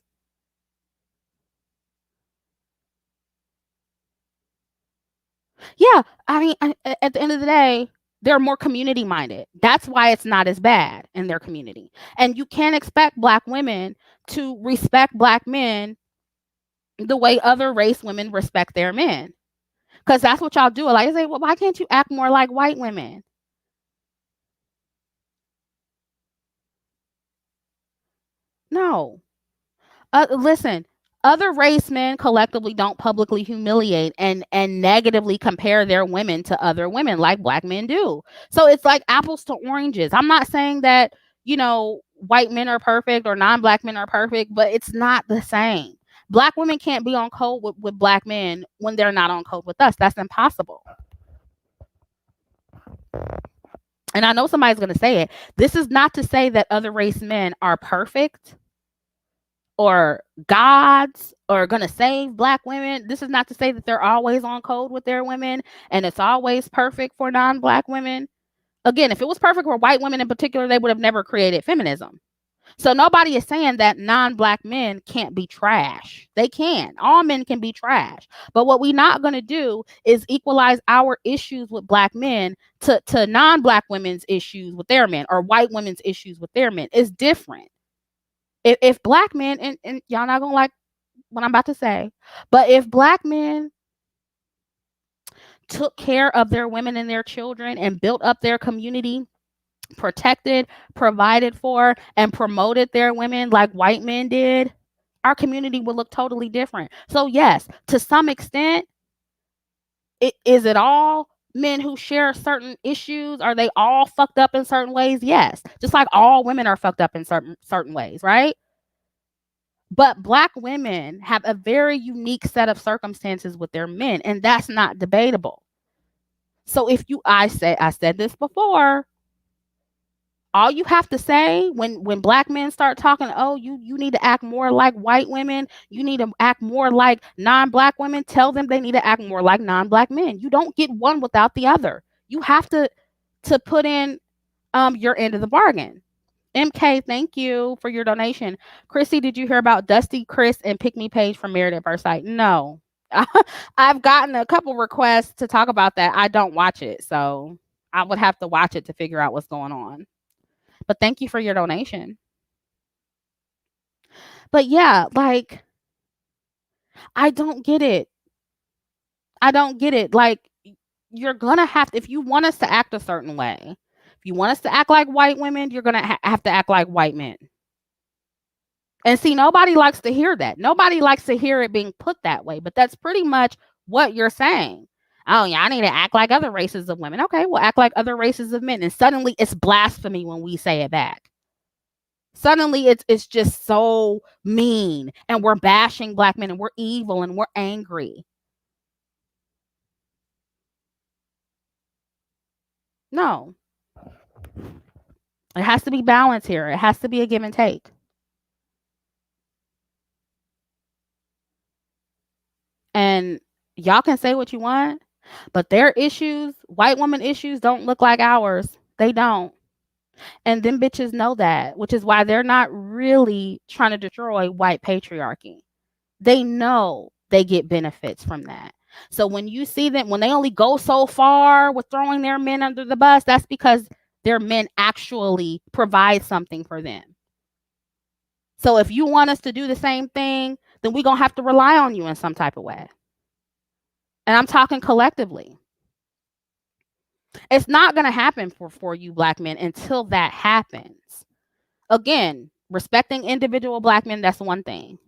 Yeah, I mean, at the end of the day, they're more community minded. That's why it's not as bad in their community. And you can't expect Black women to respect Black men the way other race women respect their men. Because that's what y'all do. Like, I say, well, why can't you act more like white women? No. Listen, other race men collectively don't publicly humiliate and negatively compare their women to other women like Black men do. So it's like apples to oranges. I'm not saying that, white men are perfect or non-Black men are perfect, but it's not the same. Black women can't be on code with Black men when they're not on code with us. That's impossible. And I know somebody's going to say it. This is not to say that other race men are perfect or gods or going to save Black women. This is not to say that they're always on code with their women and it's always perfect for non-Black women. Again, if it was perfect for white women in particular, they would have never created feminism. So nobody is saying that non-Black men can't be trash. They can. All men can be trash. But what we're not going to do is equalize our issues with Black men to non-Black women's issues with their men or white women's issues with their men. It's different. If Black men, and y'all not going to like what I'm about to say, but if Black men took care of their women and their children and built up their community, protected, provided for, and promoted their women like white men did, our community would look totally different. So yes, to some extent, is it all men who share certain issues? Are they all fucked up in certain ways? Yes. Just like all women are fucked up in certain ways, right? But Black women have a very unique set of circumstances with their men, and that's not debatable. So I said this before, all you have to say when Black men start talking, oh, you need to act more like white women, you need to act more like non-Black women, tell them they need to act more like non-Black men. You don't get one without the other. You have to put in your end of the bargain. MK, thank you for your donation. Chrissie, did you hear about Dusty, Chris, and Pick Me Page from Married at First Sight? No. I've gotten a couple requests to talk about that. I don't watch it, so I would have to watch it to figure out what's going on. But thank you for your donation. But yeah, like, I don't get it. I don't get it. Like, you're gonna have to, if you want us to act a certain way, if you want us to act like white women, you're gonna have to act like white men. And see, nobody likes to hear that. Nobody likes to hear it being put that way. But that's pretty much what you're saying. Oh, yeah, I need to act like other races of women. Okay, well, act like other races of men. And suddenly it's blasphemy when we say it back. Suddenly it's just so mean and we're bashing Black men and we're evil and we're angry. No. It has to be balance here. It has to be a give and take. And y'all can say what you want, but their issues, white woman issues, don't look like ours. They don't. And them bitches know that, which is why they're not really trying to destroy white patriarchy. They know they get benefits from that. So when you see them, when they only go so far with throwing their men under the bus, that's because their men actually provide something for them. So if you want us to do the same thing, then we're going to have to rely on you in some type of way. And I'm talking collectively. It's not going to happen for you Black men until that happens. Again, respecting individual Black men, that's one thing.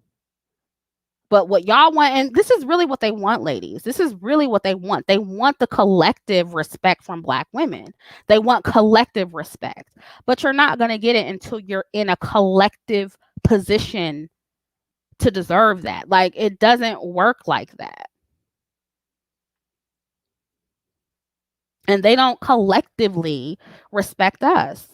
But what y'all want, and this is really what they want, ladies. This is really what they want. They want the collective respect from Black women. They want collective respect. But you're not going to get it until you're in a collective position to deserve that. Like, it doesn't work like that. And they don't collectively respect us.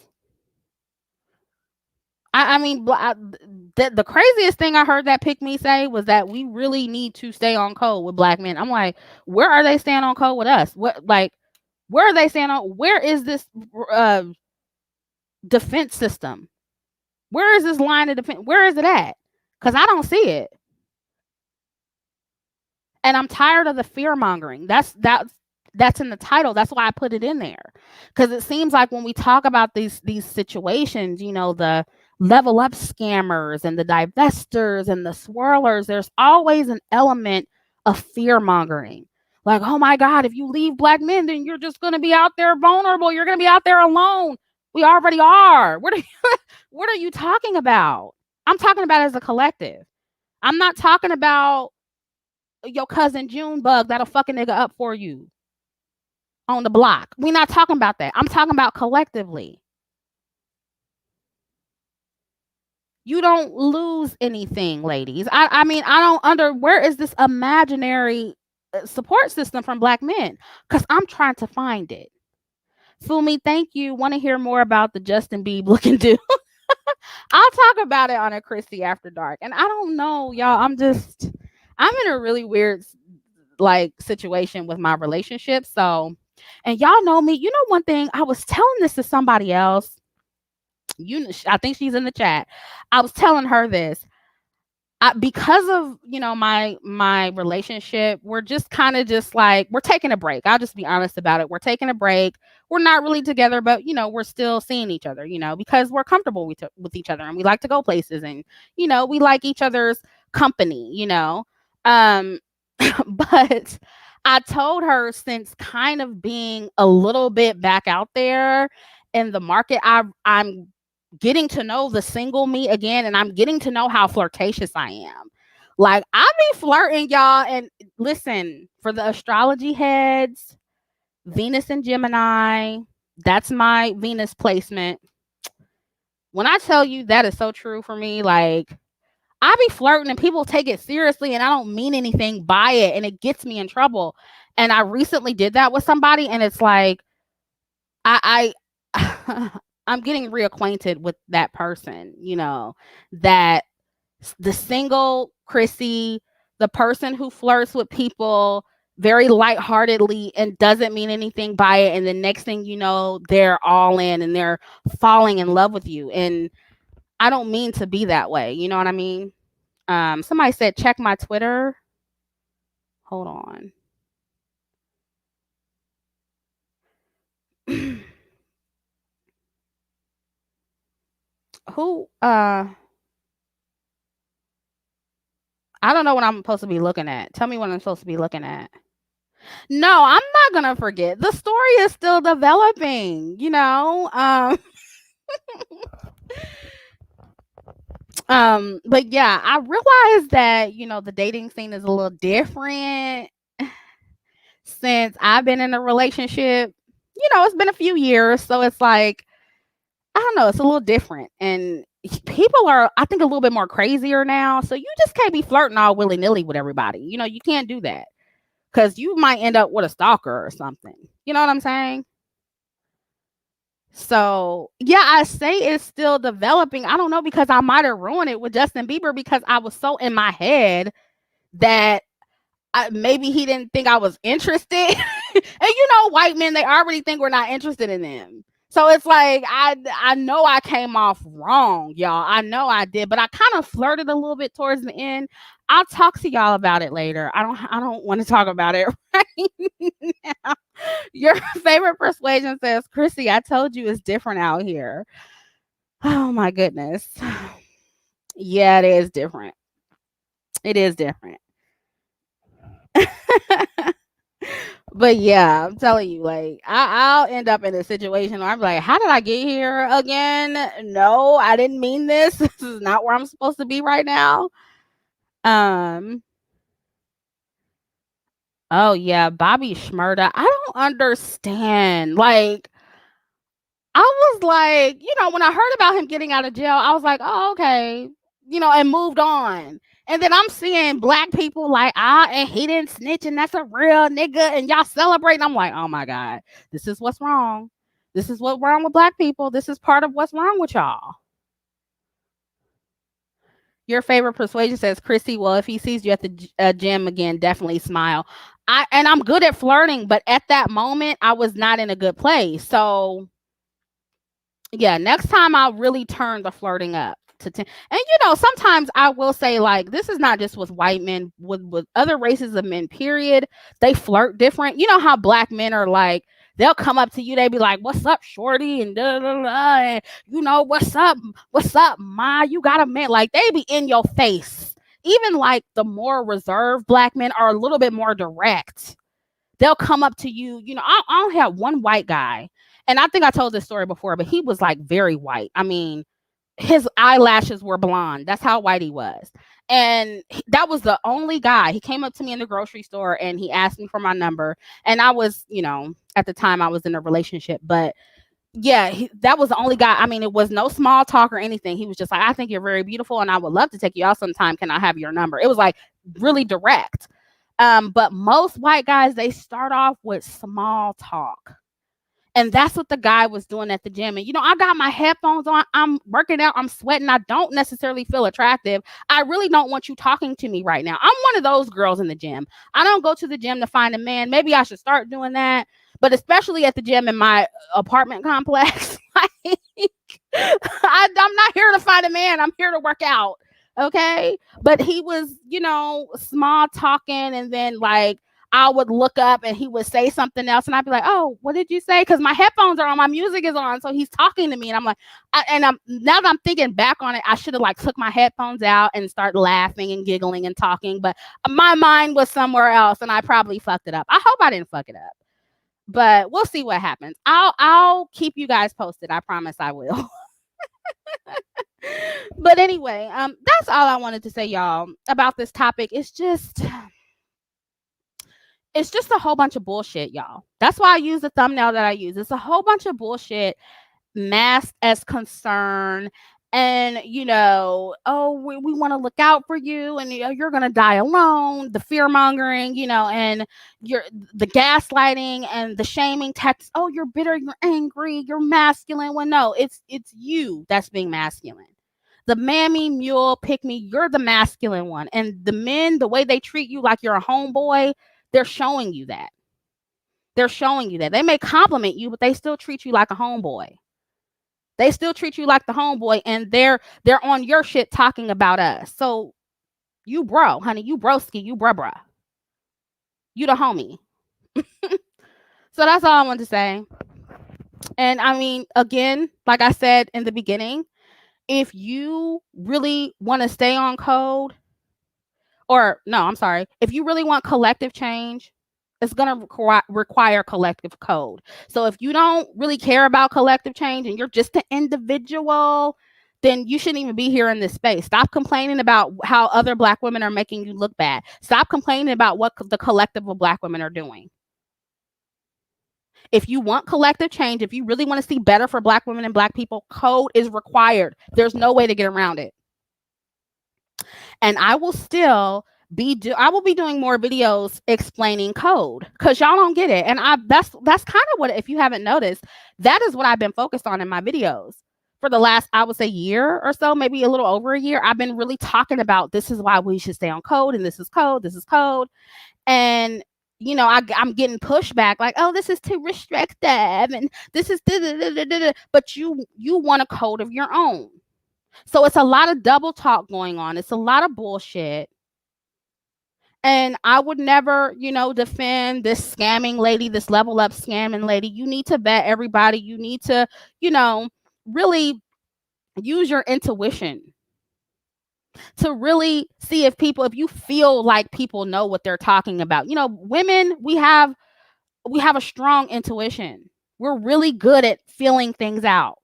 I mean, the craziest thing I heard that pick me say was that we really need to stay on code with Black men. I'm like, where are they staying on code with us? What, like, where are they staying on? Where is this defense system? Where is this line of defense? Where is it at? Because I don't see it. And I'm tired of the fear mongering. That's in the title. That's why I put it in there. Because it seems like when we talk about these situations, you know, the level up scammers and the divestors and the swirlers, there's always an element of fear mongering. Like, oh my God, if you leave Black men, then you're just going to be out there vulnerable. You're going to be out there alone. We already are. What are you talking about? I'm talking about as a collective. I'm not talking about your cousin Junebug that'll fuck a nigga up for you on the block. We're not talking about that. I'm talking about collectively. You don't lose anything, ladies. I mean, I don't where is this imaginary support system from Black men? Because I'm trying to find it. Fumi, thank you. Want to hear more about the Justin Bieber looking dude? I'll talk about it on a Chrissie After Dark. And I don't know, y'all. I'm in a really weird like situation with my relationship. So, and y'all know me. You know, one thing, I was telling this to somebody else. I think she's in the chat. I was telling her this. Because of, you know, my relationship, we're just kind of just like, we're taking a break. I'll just be honest about it. We're taking a break. We're not really together, but, you know, we're still seeing each other, you know, because we're comfortable with each other and we like to go places and, you know, we like each other's company, you know. But I told her, since kind of being a little bit back out there in the market, I'm getting to know the single me again, and I'm getting to know how flirtatious I am. Like, I be flirting, y'all. And listen, for the astrology heads, Venus and Gemini, that's my Venus placement. When I tell you that is so true for me, like, I be flirting and people take it seriously and I don't mean anything by it and it gets me in trouble. And I recently did that with somebody and it's like, I I'm getting reacquainted with that person, you know, that the single Chrissie, the person who flirts with people very lightheartedly and doesn't mean anything by it. And the next thing you know, they're all in and they're falling in love with you. And I don't mean to be that way. You know what I mean? Somebody said, check my Twitter. Hold on. Who, I don't know what I'm supposed to be looking at. Tell me what I'm supposed to be looking at. No, I'm not gonna forget. The story is still developing, you know. But yeah, I realized that, you know, the dating scene is a little different since I've been in a relationship. You know, it's been a few years, so it's like, I don't know, it's a little different. And people are, I think, a little bit more crazier now. So you just can't be flirting all willy-nilly with everybody. You know, you can't do that. Because you might end up with a stalker or something. You know what I'm saying? So, yeah, I say it's still developing. I don't know, because I might have ruined it with Justin Bieber because I was so in my head that maybe he didn't think I was interested. And you know, white men, they already think we're not interested in them. So it's like, I know I came off wrong, y'all. I know I did, but I kind of flirted a little bit towards the end. I'll talk to y'all about it later. I don't want to talk about it right now. Your favorite persuasion says, Chrissie, I told you it's different out here. Oh my goodness. Yeah, it is different. It is different. But yeah, I'm telling you, like, I'll end up in a situation where I'm like, how did I get here again? No, I didn't mean this. This is not where I'm supposed to be right now. Um, oh yeah, Bobby Shmurda. I don't understand. Like, I was like, when I heard about him getting out of jail, I was like, oh, okay, and moved on. And then I'm seeing black people like, and he didn't snitch, and that's a real nigga, and y'all celebrating. I'm like, oh my God, this is what's wrong. This is what's wrong with black people. This is part of what's wrong with y'all. Your favorite persuasion, says Chrissie. Well, if he sees you at the gym again, definitely smile. I'm good at flirting, but at that moment, I was not in a good place. So yeah, next time I'll really turn the flirting up to 10. And sometimes I will say, like, this is not just with white men, with other races of men, period. They flirt different. You know how black men are like, they'll come up to you, they be like, what's up, shorty? And da da da, and what's up, ma? You got a man. Like, they be in your face. Even like the more reserved black men are a little bit more direct. They'll come up to you. I only have one white guy, and I think I told this story before, but he was like very white. I mean, his eyelashes were blonde. That's how white he was. And that was the only guy. He came up to me in the grocery store and he asked me for my number. And I was, at the time I was in a relationship, but yeah, that was the only guy. I mean, it was no small talk or anything. He was just like, I think you're very beautiful and I would love to take you out sometime. Can I have your number? It was like really direct. But most white guys, they start off with small talk. And that's what the guy was doing at the gym. And, I got my headphones on. I'm working out. I'm sweating. I don't necessarily feel attractive. I really don't want you talking to me right now. I'm one of those girls in the gym. I don't go to the gym to find a man. Maybe I should start doing that. But especially at the gym in my apartment complex, I'm not here to find a man. I'm here to work out. Okay. But he was, small talking, and then like, I would look up and he would say something else, and I'd be like, oh, what did you say? Because my headphones are on, my music is on, so he's talking to me, and I'm like, now that I'm thinking back on it, I should have like took my headphones out and start laughing and giggling and talking, but my mind was somewhere else, and I probably fucked it up. I hope I didn't fuck it up, but we'll see what happens. I'll keep you guys posted. I promise I will. But anyway, that's all I wanted to say, y'all, about this topic. It's just a whole bunch of bullshit, y'all. That's why I use the thumbnail that I use. It's a whole bunch of bullshit masked as concern. And, oh, we want to look out for you, and you're going to die alone. The fear mongering, and the gaslighting and the shaming text. Oh, you're bitter, you're angry, you're masculine. Well, no, it's you that's being masculine. The mammy, mule, pick me, you're the masculine one. And the men, the way they treat you like you're a homeboy, they're showing you that. They're showing you that. They may compliment you, but they still treat you like a homeboy. They still treat you like the homeboy, and they're on your shit talking about us. So you bro, honey, you broski, you bruh. You the homie. So that's all I wanted to say. And I mean, again, like I said in the beginning, if you really want to stay on code, or no, I'm sorry, if you really want collective change, it's going to require collective code. So if you don't really care about collective change and you're just an individual, then you shouldn't even be here in this space. Stop complaining about how other Black women are making you look bad. Stop complaining about what the collective of Black women are doing. If you want collective change, if you really want to see better for Black women and Black people, code is required. There's no way to get around it. And I will still be doing more videos explaining code, because y'all don't get it. And that's kind of what, if you haven't noticed, that is what I've been focused on in my videos for the last, I would say, year or so, maybe a little over a year. I've been really talking about, this is why we should stay on code, and this is code. And I'm getting pushback like, oh, this is too restrictive, and this is but you want a code of your own. So it's a lot of double talk going on. It's a lot of bullshit. And I would never, defend this scamming lady, this level up scamming lady. You need to vet everybody. You need to, really use your intuition to really see if you feel like people know what they're talking about. Women, we have a strong intuition. We're really good at feeling things out.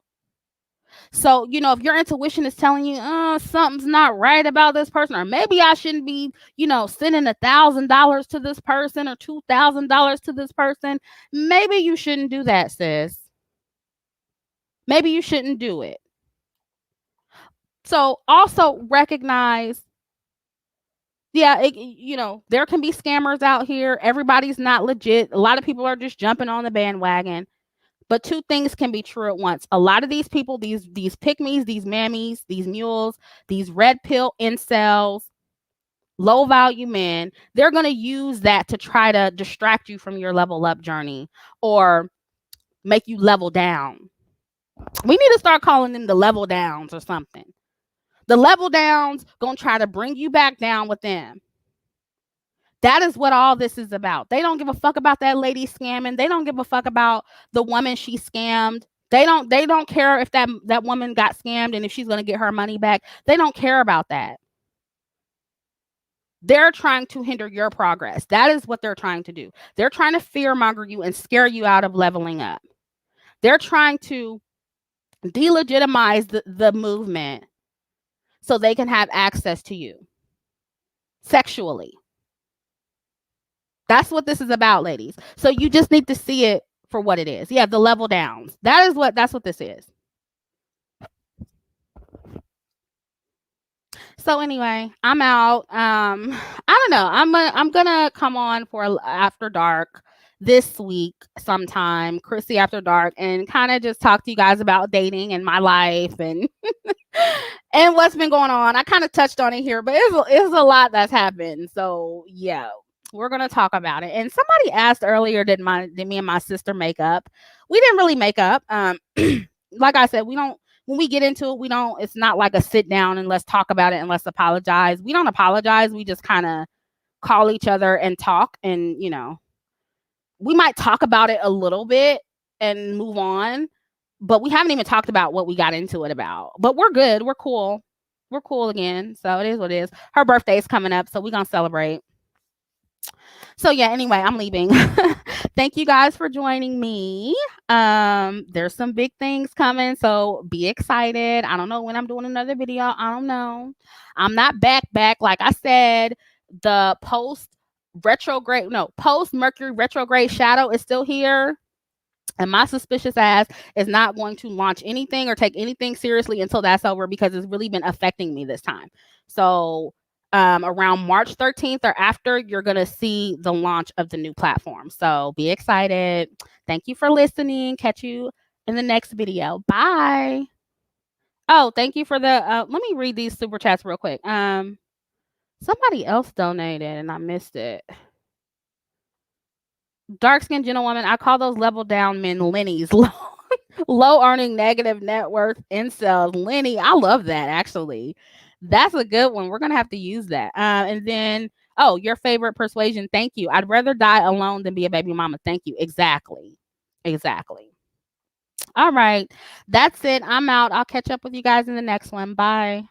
So, if your intuition is telling you, something's not right about this person, or maybe I shouldn't be, sending $1,000 to this person or $2,000 to this person, maybe you shouldn't do that, sis. Maybe you shouldn't do it. So also recognize, yeah, there can be scammers out here. Everybody's not legit. A lot of people are just jumping on the bandwagon. But two things can be true at once. A lot of these people, these pygmies, these mammies, these mules, these red pill incels, low value men, they're going to use that to try to distract you from your level up journey or make you level down. We need to start calling them the level downs or something. The level downs going to try to bring you back down with them. That is what all this is about. They don't give a fuck about that lady scamming. They don't give a fuck about the woman she scammed. They don't care if that woman got scammed and if she's going to get her money back. They don't care about that. They're trying to hinder your progress. That is what they're trying to do. They're trying to fearmonger you and scare you out of leveling up. They're trying to delegitimize the movement so they can have access to you sexually. That's what this is about, ladies. So you just need to see it for what it is. Yeah, the level downs. That's what this is. So anyway, I'm out. I don't know. I'm gonna come on for After Dark this week sometime, Chrissie After Dark, and kind of just talk to you guys about dating and my life and and what's been going on. I kind of touched on it here, but it's a lot that's happened. So yeah, we're gonna talk about it. And somebody asked earlier, did me and my sister make up? We didn't really make up. Like I said, we don't. When we get into it, it's not like a sit down and let's talk about it and let's apologize. We don't apologize. We just kind of call each other and talk. And, we might talk about it a little bit and move on, but we haven't even talked about what we got into it about. But we're good. We're cool. We're cool again. So it is what it is. Her birthday is coming up, so we're going to celebrate. So yeah, anyway, I'm leaving. Thank you guys for joining me. There's some big things coming, so be excited. I don't know when I'm doing another video. I don't know. I'm not back. Like I said, the post Mercury retrograde shadow is still here. And my suspicious ass is not going to launch anything or take anything seriously until that's over, because it's really been affecting me this time. So around March 13th or after, you're going to see the launch of the new platform. So be excited. Thank you for listening. Catch you in the next video. Bye. Oh, thank you for the, let me read these super chats real quick. Somebody else donated and I missed it. Dark-skinned gentlewoman, I call those level down men Lennies. Low earning, negative net worth incels. Lenny, I love that, actually. That's a good one. We're going to have to use that. And then, your favorite persuasion. Thank you. I'd rather die alone than be a baby mama. Thank you. Exactly. All right. That's it. I'm out. I'll catch up with you guys in the next one. Bye.